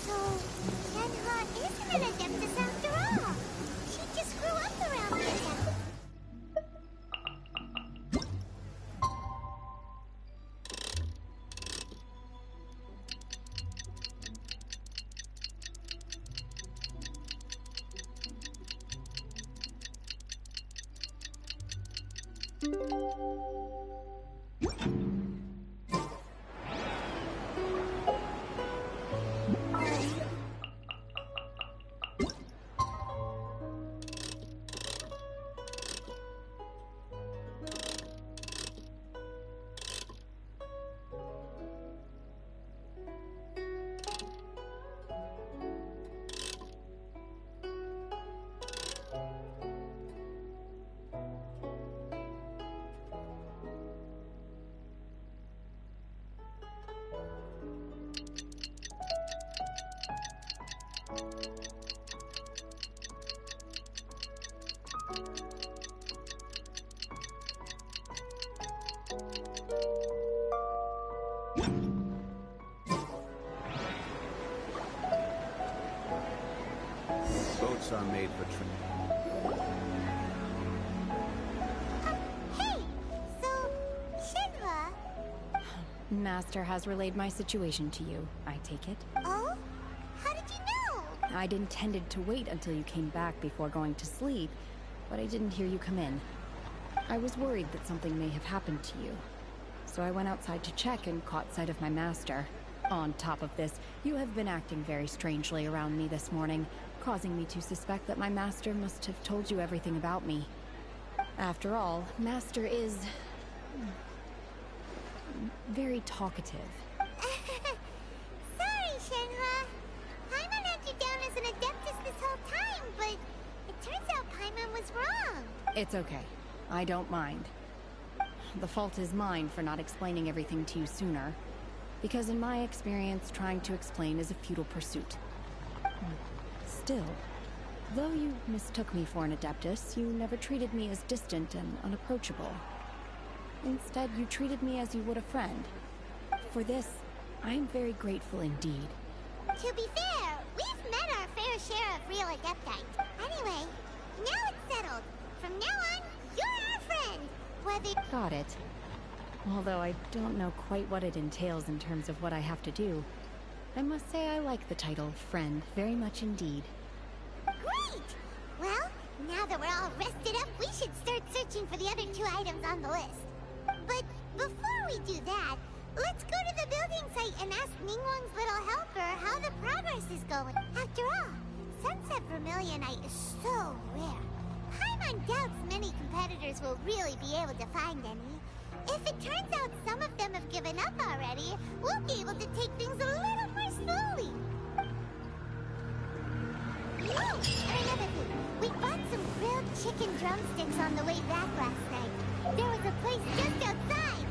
So, Shenhe isn't an Adeptus after all. She just grew up around here. Boats are made for trade. Hey! So, Shenhe... Master has relayed my situation to you, I take it. Oh? How did you know? I'd intended to wait until you came back before going to sleep, but I didn't hear you come in. I was worried that something may have happened to you, so I went outside to check and caught sight of my master. On top of this, you have been acting very strangely around me this morning, causing me to suspect that my master must have told you everything about me. After all, Master is very talkative. Sorry, Shenhe. Paimon had you down as an Adeptus this whole time, but it turns out Paimon was wrong. It's okay. I don't mind. The fault is mine for not explaining everything to you sooner, because in my experience, trying to explain is a futile pursuit. Still, though you mistook me for an Adeptus, you never treated me as distant and unapproachable. Instead, you treated me as you would a friend. For this, I am very grateful indeed. To be fair, we've met our fair share of real Adeptites. Anyway, now it's settled. From now on, you're our friend. Whether— Got it. Although I don't know quite what it entails in terms of what I have to do, I must say I like the title friend very much indeed. Great! Well, now that we're all rested up, we should start searching for the other 2 items on the list. But before we do that, let's go to the building site and ask Ningguang's little helper how the progress is going. After all, Sunset Vermilionite is so rare. Paimon doubts many competitors will really be able to find any. If it turns out some of them have given up already, we'll be able to take things a little more slowly. Oh, and another thing. We bought some grilled chicken drumsticks on the way back last night. There was a place just outside.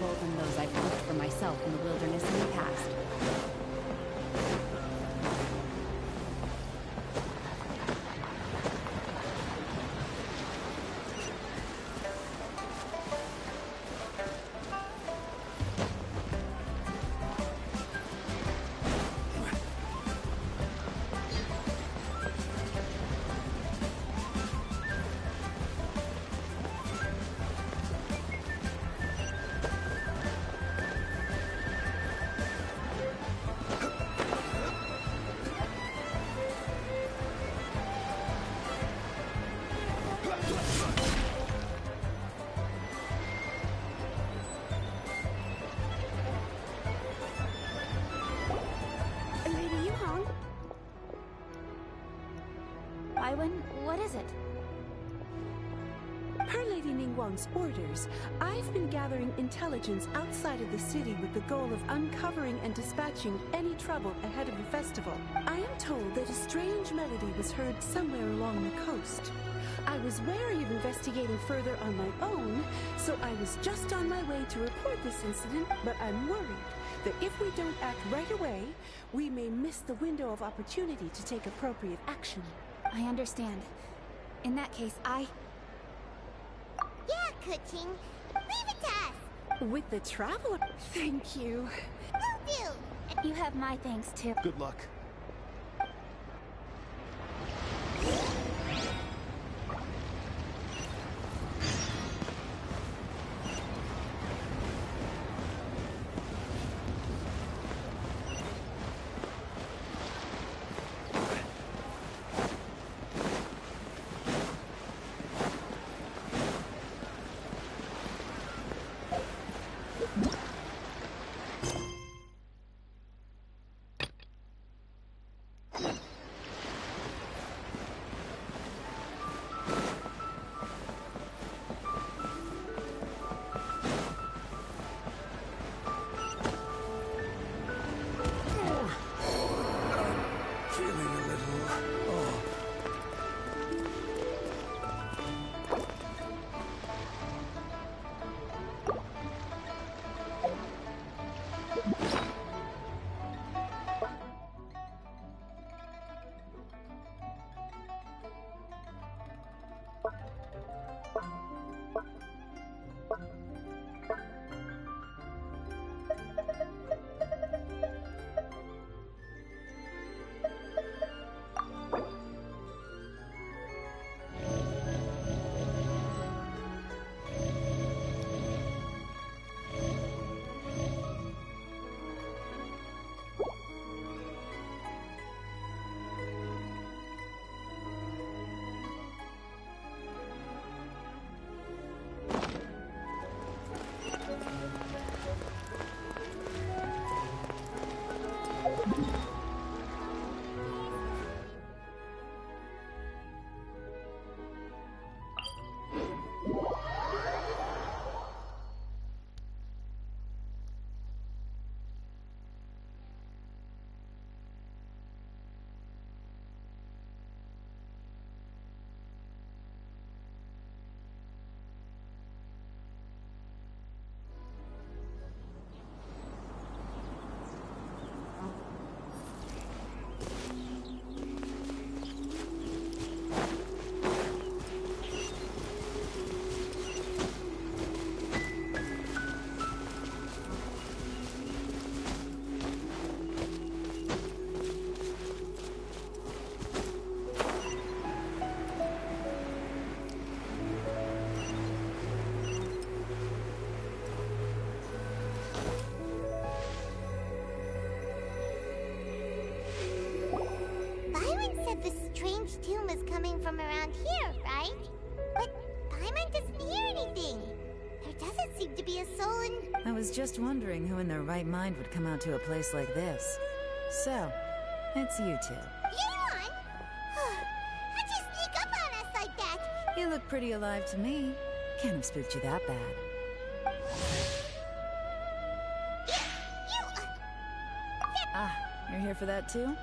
valuable than those I've cooked for myself in the wilderness in the past. What is it? Per Lady Ningguang's orders, I've been gathering intelligence outside of the city with the goal of uncovering and dispatching any trouble ahead of the festival. I am told that a strange melody was heard somewhere along the coast. I was wary of investigating further on my own, so I was just on my way to report this incident, but I'm worried that if we don't act right away, we may miss the window of opportunity to take appropriate action. I understand. In that case, Yeah, Kuching. Leave it to us. With the traveler? Thank you. Will do. You have my thanks, too. Good luck. The strange tomb is coming from around here, right? But Paimon doesn't hear anything. There doesn't seem to be a soul in... I was just wondering who in their right mind would come out to a place like this. So, it's you two. Yeon! How'd you sneak up on us like that? You look pretty alive to me. Can't have spooked you that bad. Ah, you're here for that too?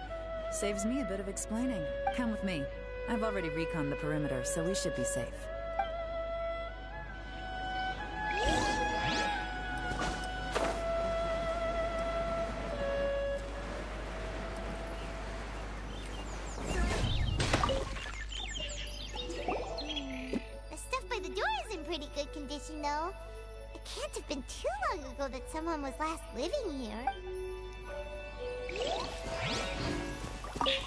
Saves me a bit of explaining. Come with me. I've already reconned the perimeter, so we should be safe. been too long ago that someone was last living here. This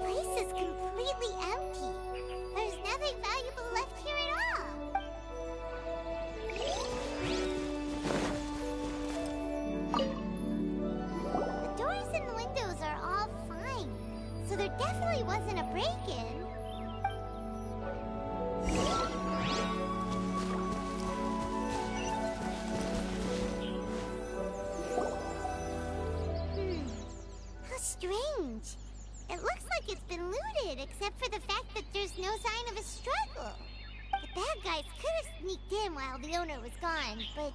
place is completely empty. There's nothing valuable left here at all. The doors and windows are all fine, so there definitely wasn't a break-in. Strange. It looks like it's been looted, except for the fact that there's no sign of a struggle. The bad guys could have sneaked in while the owner was gone, but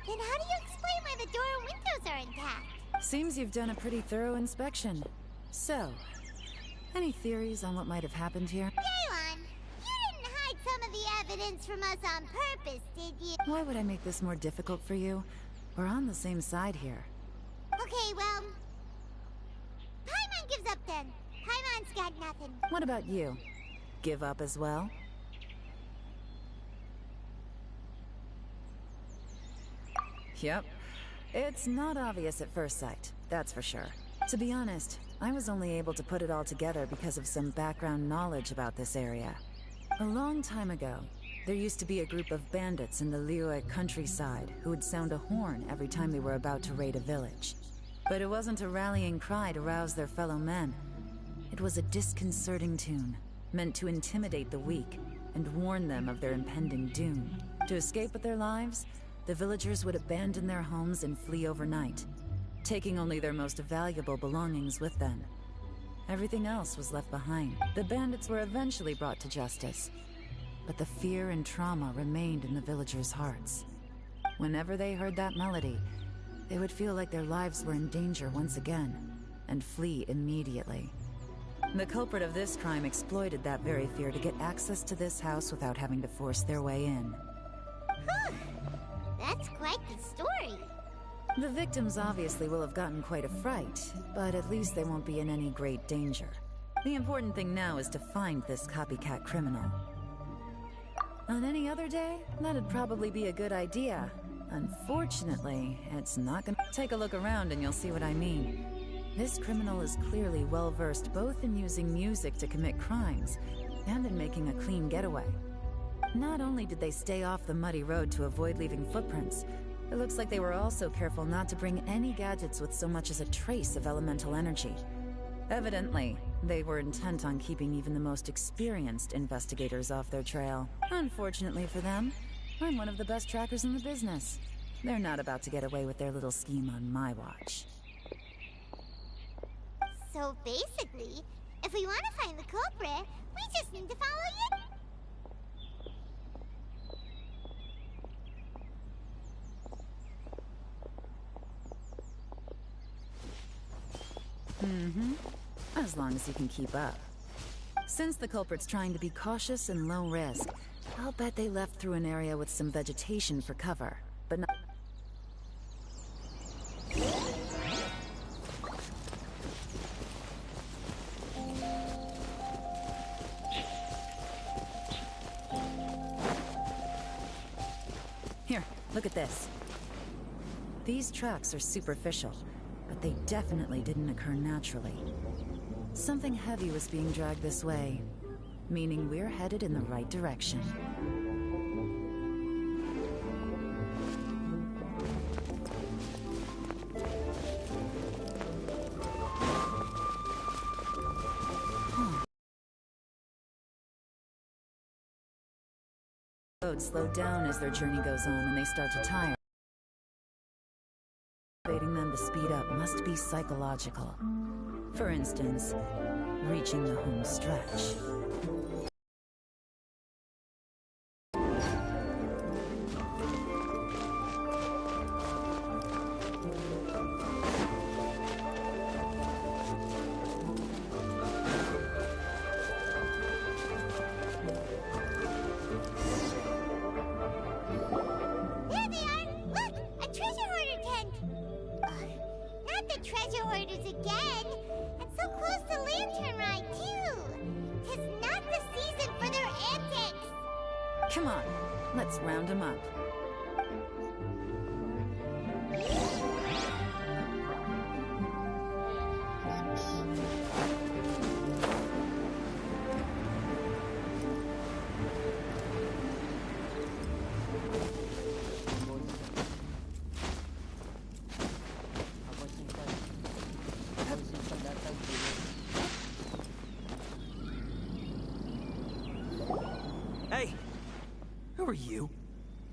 then how do you explain why the door and windows are intact? Seems you've done a pretty thorough inspection. So, any theories on what might have happened here? Gaylon, you didn't hide some of the evidence from us on purpose, did you? Why would I make this more difficult for you? We're on the same side here. Okay, well, Paimon gives up then. Paimon's got nothing. What about you? Give up as well? Yep. It's not obvious at first sight, that's for sure. To be honest, I was only able to put it all together because of some background knowledge about this area. A long time ago, there used to be a group of bandits in the Liyue countryside who would sound a horn every time they were about to raid a village. But it wasn't a rallying cry to rouse their fellow men. It was a disconcerting tune, meant to intimidate the weak and warn them of their impending doom. To escape with their lives, the villagers would abandon their homes and flee overnight, taking only their most valuable belongings with them. Everything else was left behind. The bandits were eventually brought to justice, but the fear and trauma remained in the villagers' hearts. Whenever they heard that melody, they would feel like their lives were in danger once again, and flee immediately. The culprit of this crime exploited that very fear to get access to this house without having to force their way in. That's quite the story. The victims obviously will have gotten quite a fright, but at least they won't be in any great danger. The important thing now is to find this copycat criminal. On any other day, that'd probably be a good idea. Unfortunately, it's not gonna... Take a look around and you'll see what I mean. This criminal is clearly well-versed both in using music to commit crimes and in making a clean getaway. Not only did they stay off the muddy road to avoid leaving footprints, it looks like they were also careful not to bring any gadgets with so much as a trace of elemental energy. Evidently, they were intent on keeping even the most experienced investigators off their trail. Unfortunately for them, I'm one of the best trackers in the business. They're not about to get away with their little scheme on my watch. So basically, if we want to find the culprit, we just need to follow you. As long as you can keep up. Since the culprit's trying to be cautious and low risk, I'll bet they left through an area with some vegetation for cover, but not... Here, look at this. These tracks are superficial, but they definitely didn't occur naturally. Something heavy was being dragged this way, meaning we're headed in the right direction. Roads slow down as their journey goes on and they start to tire. Motivating them to speed up must be psychological. For instance, reaching the home stretch. There they are! Look! A treasure hoarder tent! Not the treasure hoarders again! And so close to Lantern Ride, too! 'Tis not the season for their antics! Come on, let's round them up. are you?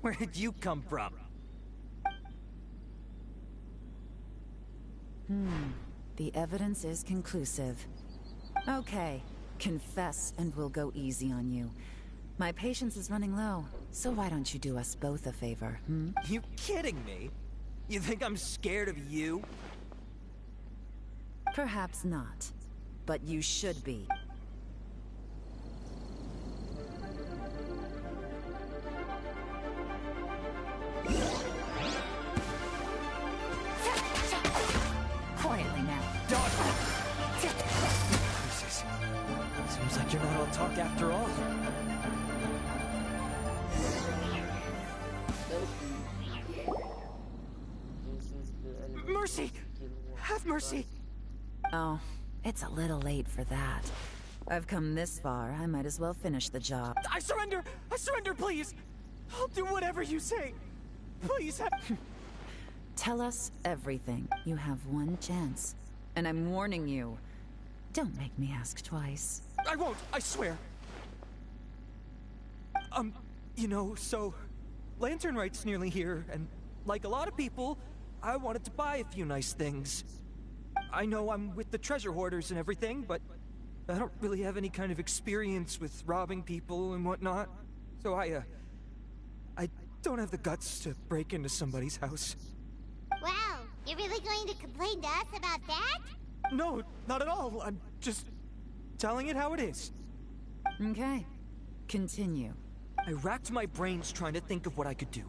Where did you come from? The evidence is conclusive. Okay, confess and we'll go easy on you. My patience is running low, so why don't you do us both a favor, You kidding me? You think I'm scared of you? Perhaps not, but you should be. Quietly now. Dog! Seems like you're not all talk after all. Mercy! Have mercy! Oh, it's a little late for that. I've come this far, I might as well finish the job. I surrender! I surrender, please! I'll do whatever you say! Please have... Tell us everything. You have one chance. And I'm warning you. Don't make me ask twice. I won't, I swear! You know, so... Lantern Right's nearly here, and like a lot of people, I wanted to buy a few nice things. I know I'm with the treasure hoarders and everything, but I don't really have any kind of experience with robbing people and whatnot. So I don't have the guts to break into somebody's house. Wow, you're really going to complain to us about that? No, not at all. I'm just telling it how it is. Okay, continue. I racked my brains trying to think of what I could do.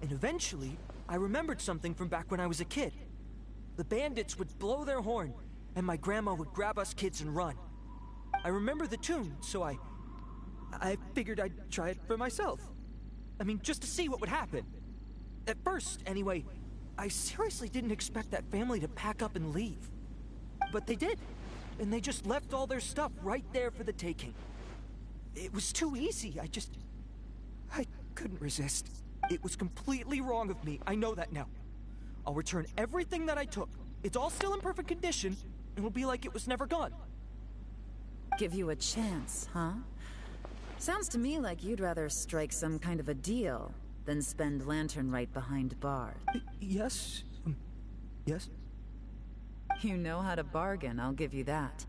And eventually, I remembered something from back when I was a kid. The bandits would blow their horn, and my grandma would grab us kids and run. I remember the tune, so I figured I'd try it for myself. I mean, just to see what would happen. At first, anyway, I seriously didn't expect that family to pack up and leave. But they did, and they just left all their stuff right there for the taking. It was too easy, I couldn't resist. It was completely wrong of me, I know that now. I'll return everything that I took. It's all still in perfect condition, and it'll be like it was never gone. Give you a chance, huh? Sounds to me like you'd rather strike some kind of a deal than spend Lantern Right behind bars. Yes? Yes? You know how to bargain, I'll give you that.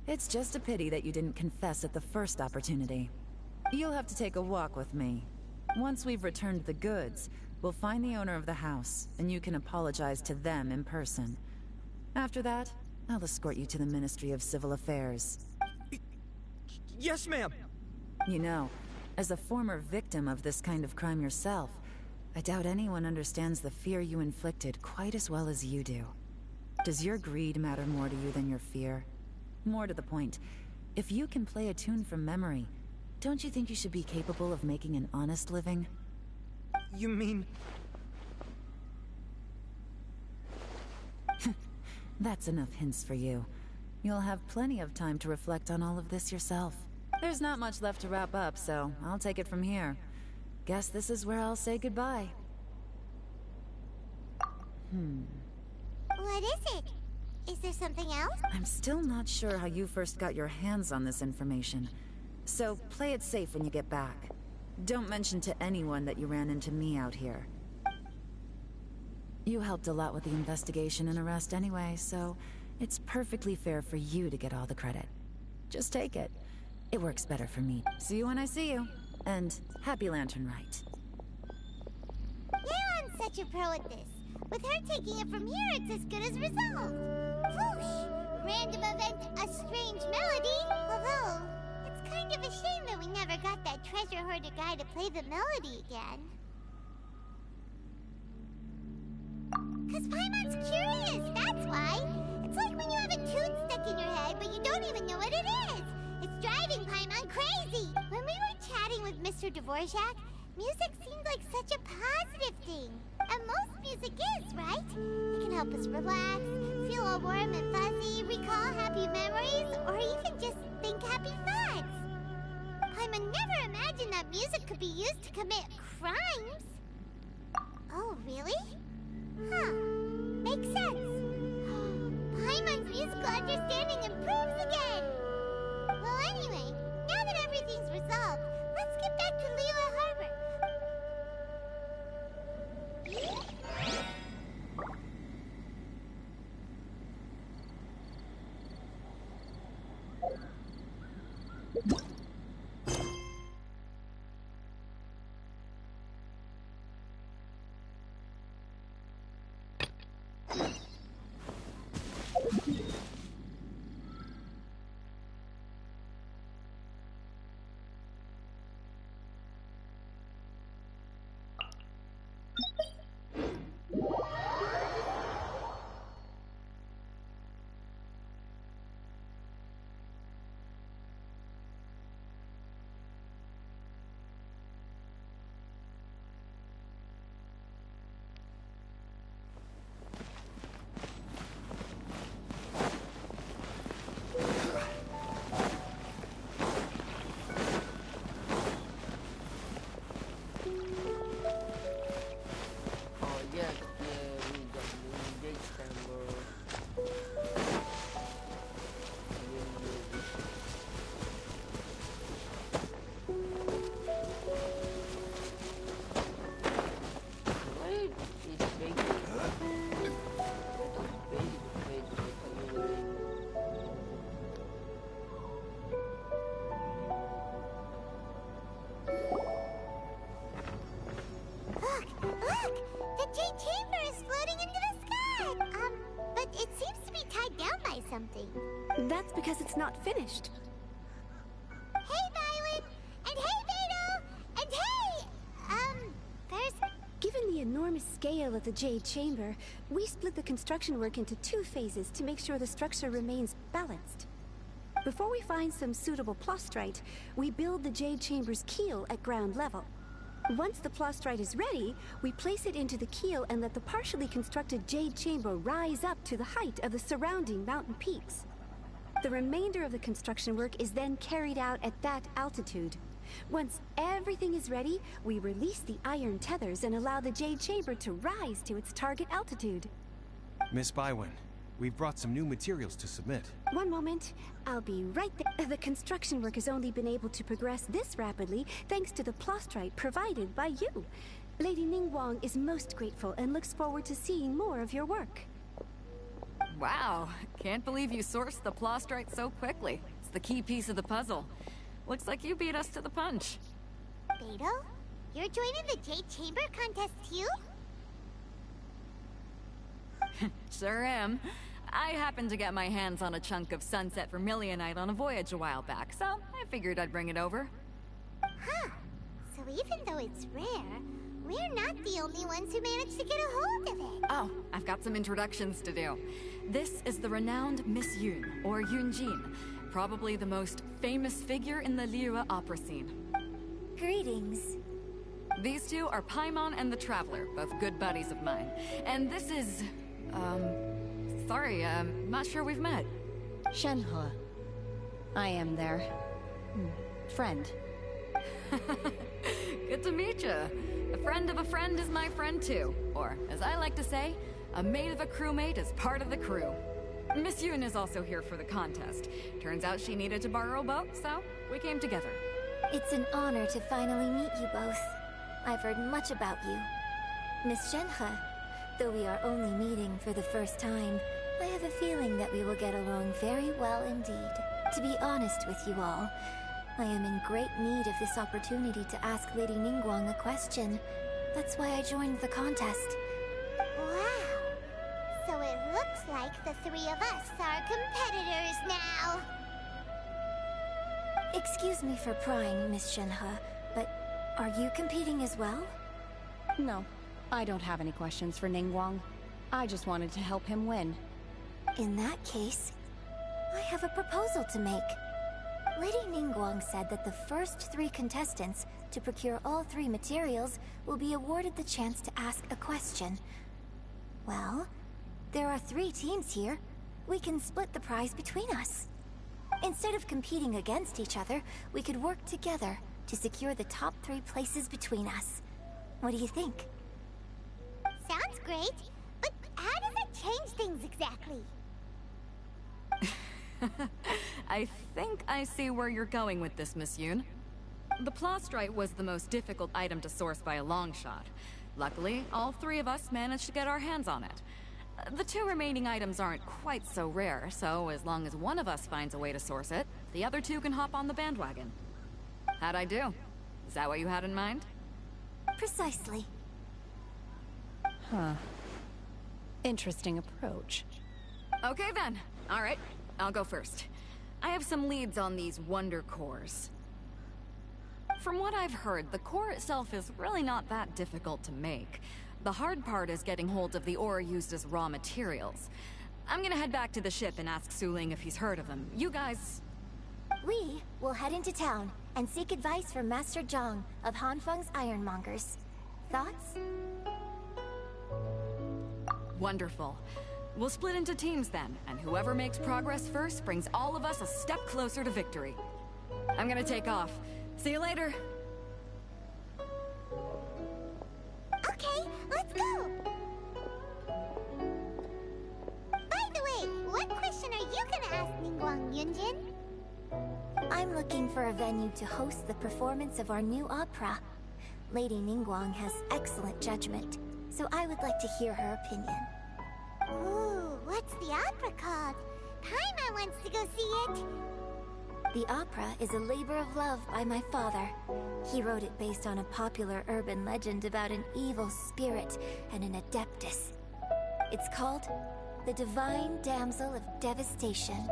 It's just a pity that you didn't confess at the first opportunity. You'll have to take a walk with me. Once we've returned the goods, we'll find the owner of the house, and you can apologize to them in person. After that, I'll escort you to the Ministry of Civil Affairs. Yes, ma'am! You know, as a former victim of this kind of crime yourself, I doubt anyone understands the fear you inflicted quite as well as you do. Does your greed matter more to you than your fear? More to the point, if you can play a tune from memory, don't you think you should be capable of making an honest living? You mean... That's enough hints for you. You'll have plenty of time to reflect on all of this yourself. There's not much left to wrap up, so I'll take it from here. Guess this is where I'll say goodbye. What is it? Is there something else? I'm still not sure how you first got your hands on this information. So play it safe when you get back. Don't mention to anyone that you ran into me out here. You helped a lot with the investigation and arrest anyway, so it's perfectly fair for you to get all the credit. Just take it. It works better for me. See you when I see you. And happy Lantern Right. Leon's such a pro at this. With her taking it from here, it's as good as resolved. Whoosh! Random event, a strange melody. Although, it's kind of a shame that we never got that treasure hoarder guy to play the melody again. 'Cause Paimon's curious, that's why. It's like when you have a tune stuck in your head, but you don't even know what it is. It's driving Paimon crazy. When we were chatting with Mr. Dvorak, music seemed like such a positive thing. And most music is, right? It can help us relax, feel all warm and fuzzy, recall happy memories, or even just think happy thoughts. Paimon never imagined that music could be used to commit crimes. Oh, really? Huh. Makes sense. Paimon's musical understanding improves again. Well, anyway, now that everything's resolved, let's get back to Liyue Harbor. something. That's because it's not finished. Hey, Byron! And hey, Beto! And hey! There's... Given the enormous scale of the Jade Chamber, we split the construction work into 2 phases to make sure the structure remains balanced. Before we find some suitable plastrite, we build the Jade Chamber's keel at ground level. Once the plastrite is ready, we place it into the keel and let the partially constructed Jade Chamber rise up to the height of the surrounding mountain peaks. The remainder of the construction work is then carried out at that altitude. Once everything is ready, we release the iron tethers and allow the Jade Chamber to rise to its target altitude. Miss Bywin, we've brought some new materials to submit. One moment. I'll be right there. The construction work has only been able to progress this rapidly thanks to the plastrite provided by you. Lady Ningguang is most grateful and looks forward to seeing more of your work. Wow, can't believe you sourced the plastrite so quickly. It's the key piece of the puzzle. Looks like you beat us to the punch. Beto? You're joining the Jade Chamber contest too? Sure am. I happened to get my hands on a chunk of sunset vermilionite on a voyage a while back, so I figured I'd bring it over. Huh. So even though it's rare, we're not the only ones who managed to get a hold of it. Oh, I've got some introductions to do. This is the renowned Miss Yun, or Yunjin, probably the most famous figure in the Liyue opera scene. Greetings. These two are Paimon and the Traveler, both good buddies of mine. And this is... sorry, not sure we've met. Shenhe. I am their... friend. Good to meet you. A friend of a friend is my friend too. Or, as I like to say, a mate of a crewmate is part of the crew. Miss Yun is also here for the contest. Turns out she needed to borrow a boat, so we came together. It's an honor to finally meet you both. I've heard much about you. Miss Shenhe, though we are only meeting for the first time, I have a feeling that we will get along very well indeed. To be honest with you all, I am in great need of this opportunity to ask Lady Ningguang a question. That's why I joined the contest. Wow. So it looks like the 3 of us are competitors now. Excuse me for prying, Miss Shenhe, but are you competing as well? No, I don't have any questions for Ningguang. I just wanted to help him win. In that case, I have a proposal to make. Lady Ningguang said that the first 3 contestants to procure all 3 materials will be awarded the chance to ask a question. Well, there are 3 teams here. We can split the prize between us. Instead of competing against each other, we could work together to secure the top 3 places between us. What do you think? Sounds great, but how does it change things exactly? I think I see where you're going with this, Miss Yun. The plastrite was the most difficult item to source by a long shot. Luckily, all 3 of us managed to get our hands on it. The 2 remaining items aren't quite so rare, so as long as one of us finds a way to source it, the other 2 can hop on the bandwagon. How'd I do? Is that what you had in mind? Precisely. Huh. Interesting approach. Okay then. All right, I'll go first. I have some leads on these wonder cores. From what I've heard, the core itself is really not that difficult to make. The hard part is getting hold of the ore used as raw materials. I'm gonna head back to the ship and ask Suling if he's heard of them. You guys... We will head into town and seek advice from Master Zhang of Hanfeng's Ironmongers. Thoughts? Wonderful. We'll split into teams then, and whoever makes progress first brings all of us a step closer to victory. I'm gonna take off. See you later! Okay, let's go! By the way, what question are you gonna ask Ningguang, Yunjin? I'm looking for a venue to host the performance of our new opera. Lady Ningguang has excellent judgment, so I would like to hear her opinion. Ooh, what's the opera called? Paimon wants to go see it. The opera is a labor of love by my father. He wrote it based on a popular urban legend about an evil spirit and an adeptus. It's called The the divine damsel of devastation.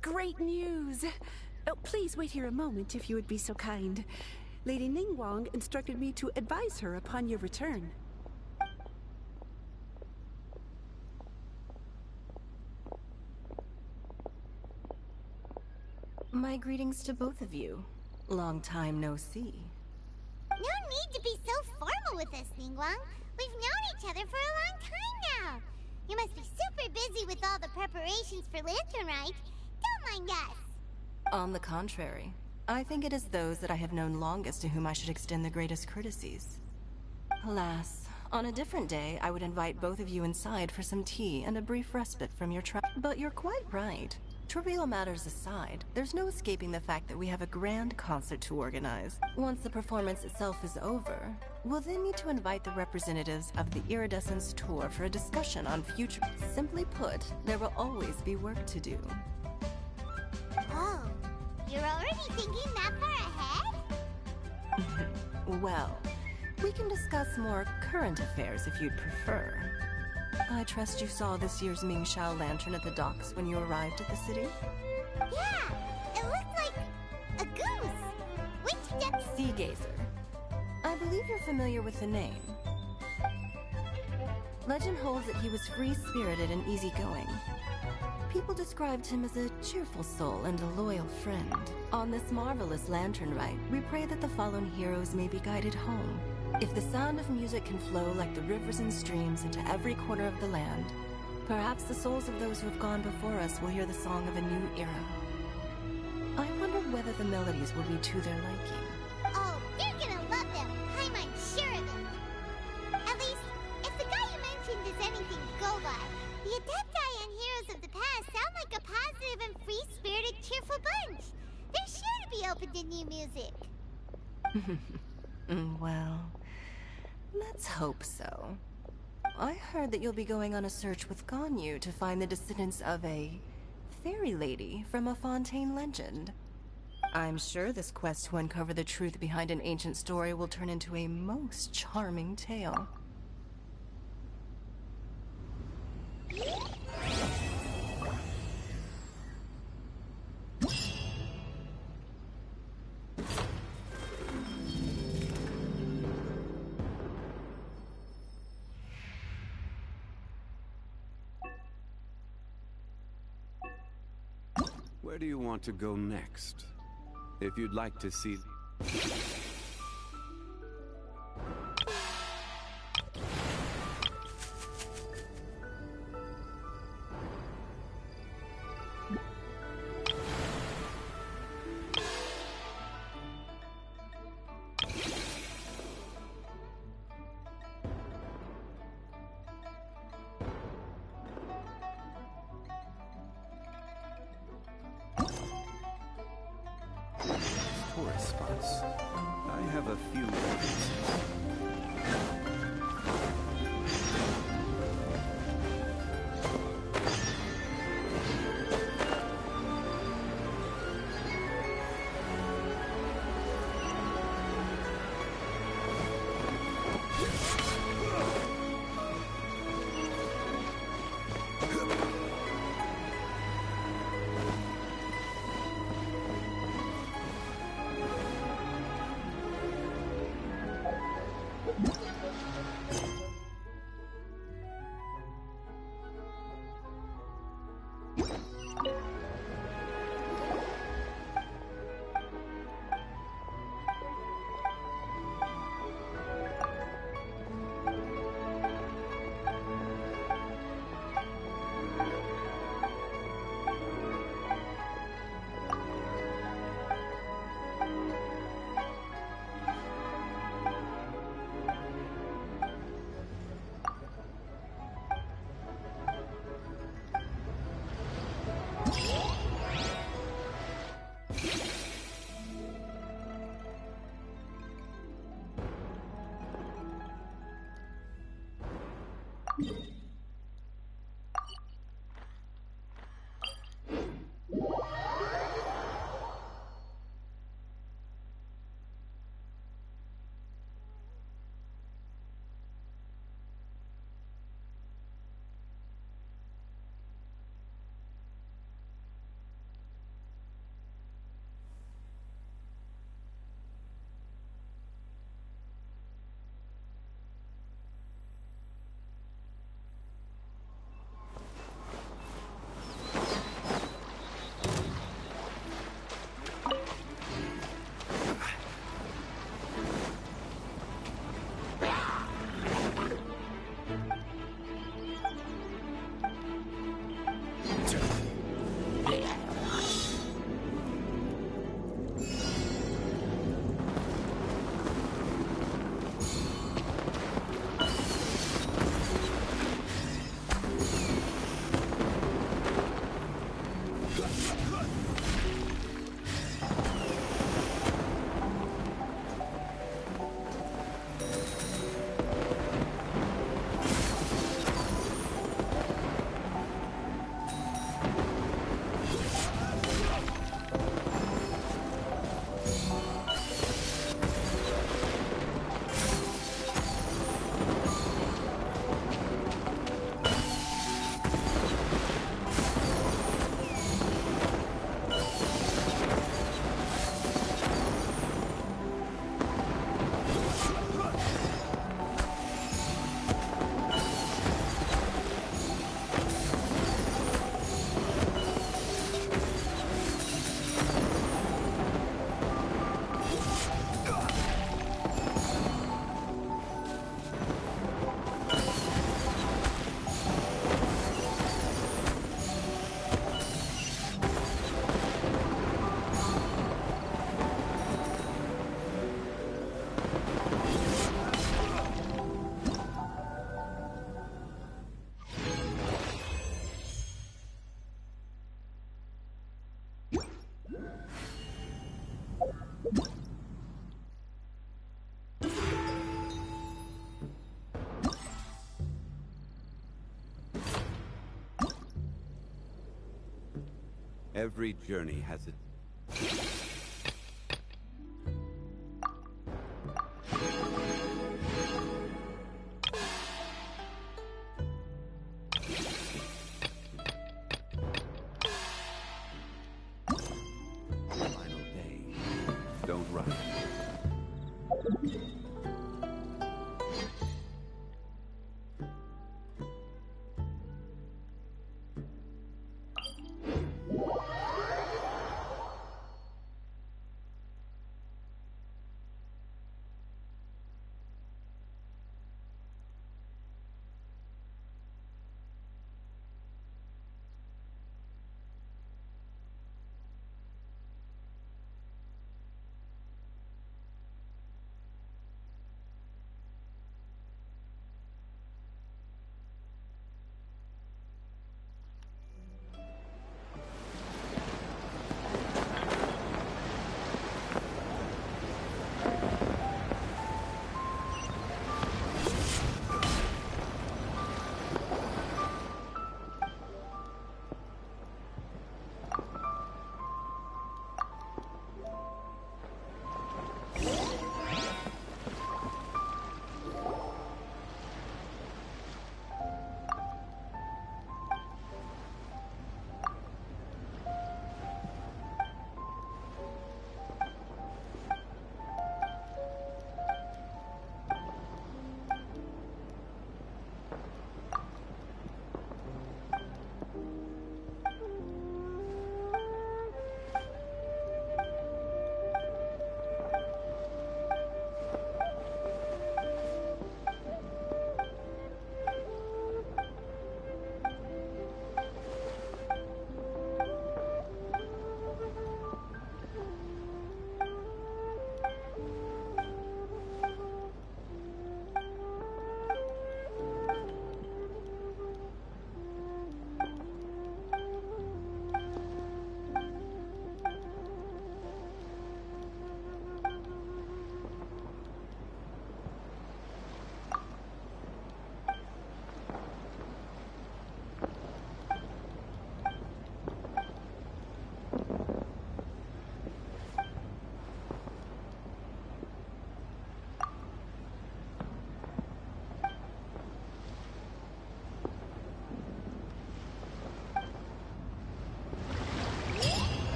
Great news! Oh, please wait here a moment if you would be so kind. Lady Ningguang instructed me to advise her upon your return. My greetings to both of you. Long time no see. No need to be so formal with us, Ningguang. We've known each other for a long time now. You must be super busy with all the preparations for Lantern Rite. Don't mind us. On the contrary, I think it is those that I have known longest to whom I should extend the greatest courtesies. Alas, on a different day, I would invite both of you inside for some tea and a brief respite from your But you're quite right. Trivial matters aside, there's no escaping the fact that we have a grand concert to organize. Once the performance itself is over, we'll then need to invite the representatives of the Iridescence Tour for a discussion on future... Simply put, there will always be work to do. Oh, you're already thinking that far ahead? Well, we can discuss more current affairs if you'd prefer. I trust you saw this year's Mingxiao lantern at the docks when you arrived at the city? Yeah, it looked like a goose. Which Sea Gazer. I believe you're familiar with the name. Legend holds that he was free-spirited and easygoing. People described him as a cheerful soul and a loyal friend. On this marvelous lantern rite, we pray that the fallen heroes may be guided home. If the sound of music can flow like the rivers and streams into every corner of the land, perhaps the souls of those who have gone before us will hear the song of a new era. I wondered whether the melodies will be to their liking. Oh, you're gonna love them. I'm sure of it. At least, if the guy you mentioned is anything to go by, the Adepti and Heroes of the Past sound like a positive and free-spirited, cheerful bunch. They're sure to be open to new music. Well, let's hope so. I heard that you'll be going on a search with Ganyu to find the descendants of a fairy lady from a Fontaine legend. I'm sure this quest to uncover the truth behind an ancient story will turn into a most charming tale. Where do you want to go next? If you'd like to see... this. I have a few references. Every journey has its... Final day. Don't rush.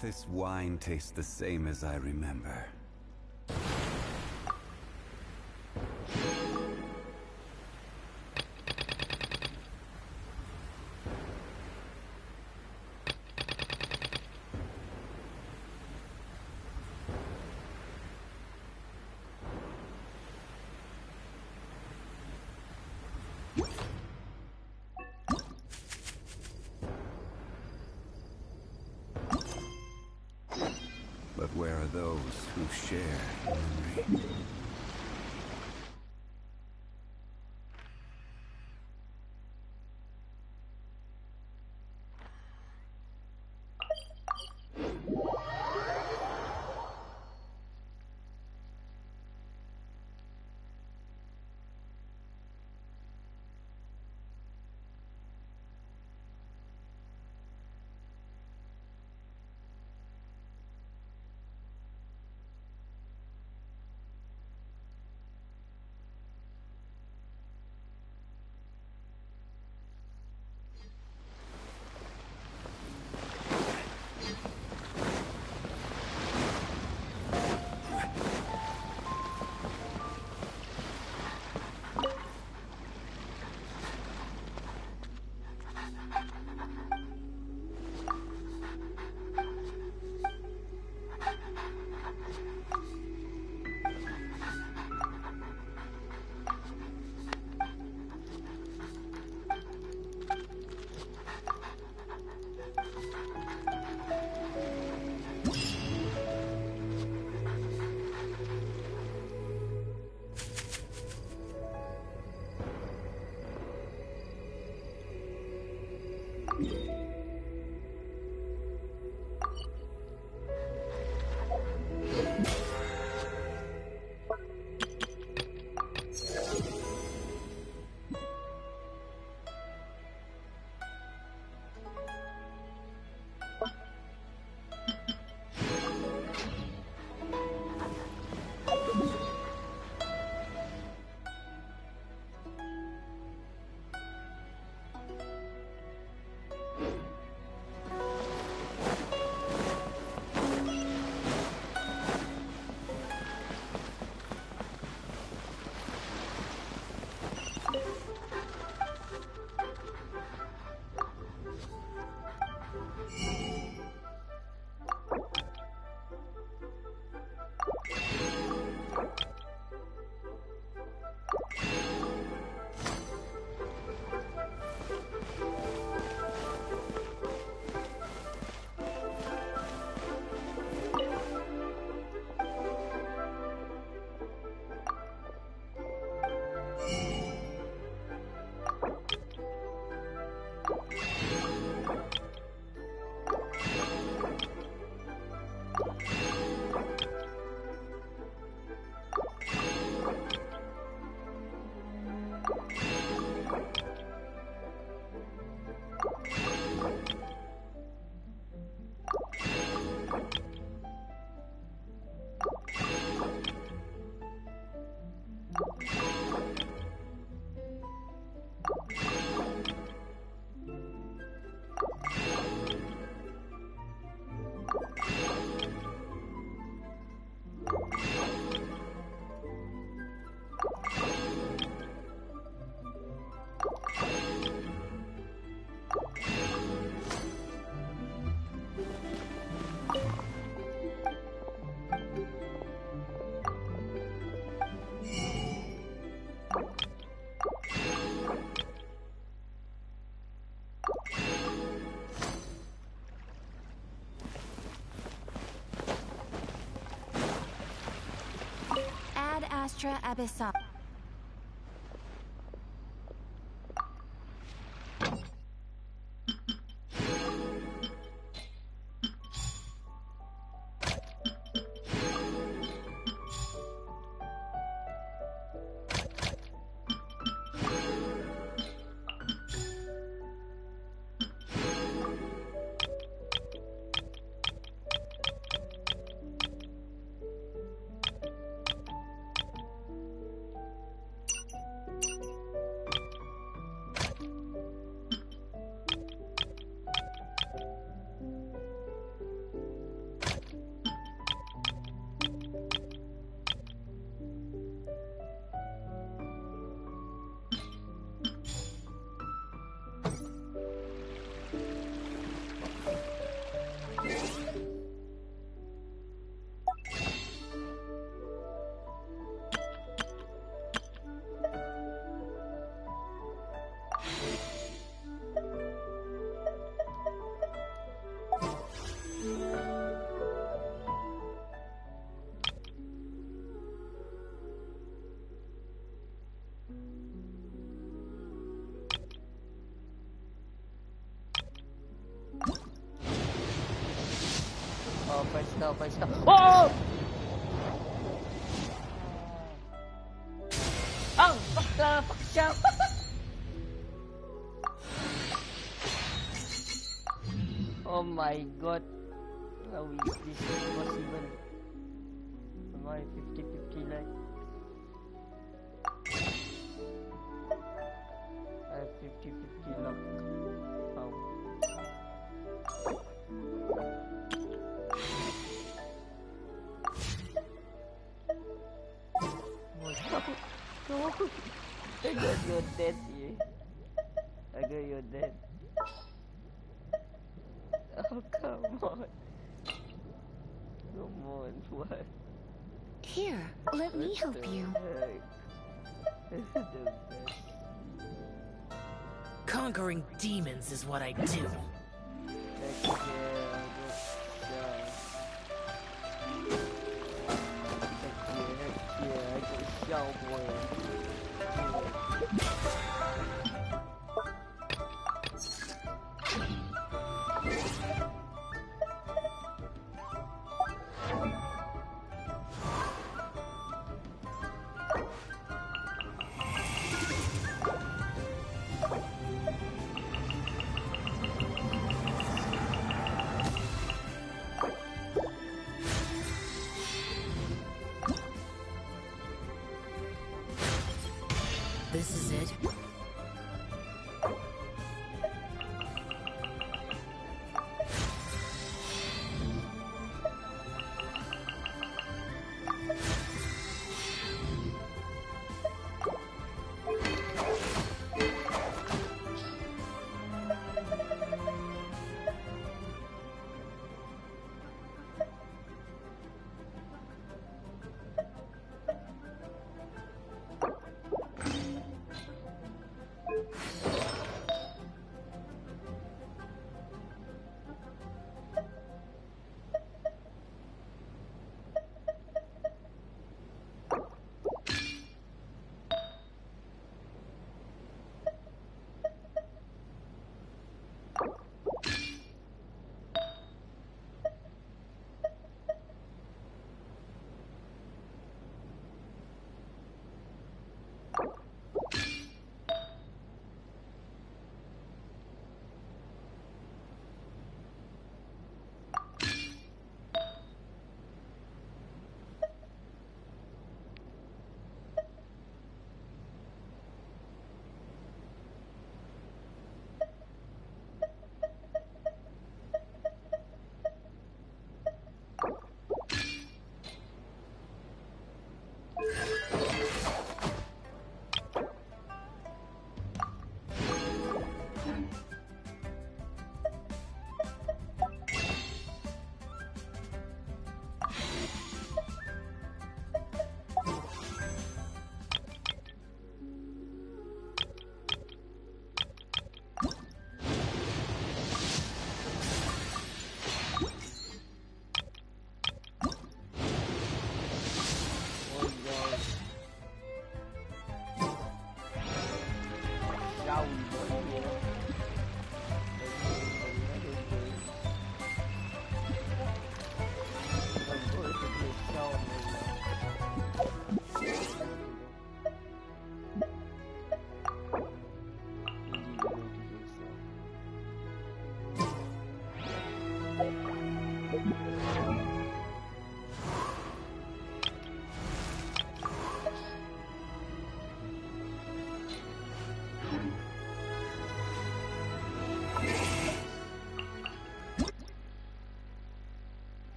this wine tastes the same as I remember. But where are those who share memory? Astra Abyssal. Oh! Oh, fuck yourself. Oh my god. How is this possible? Am I 50-50 like? I have 50-50 luck. How? No. I got your dead here. I got your dead. Oh, come on. Come on, what? Here, let me help you. Conquering demons is what I do. This is it.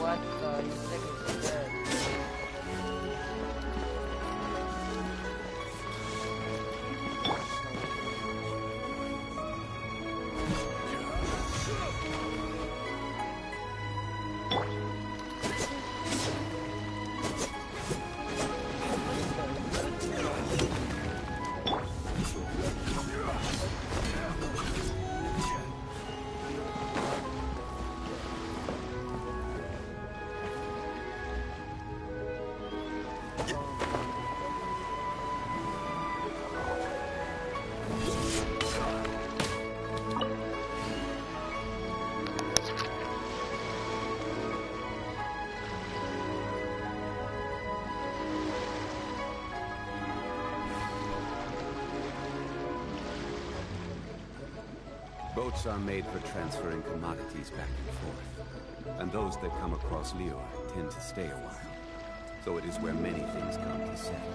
What the heck is that? Boats are made for transferring commodities back and forth, and those that come across Lior tend to stay a while. So it is where many things come to settle.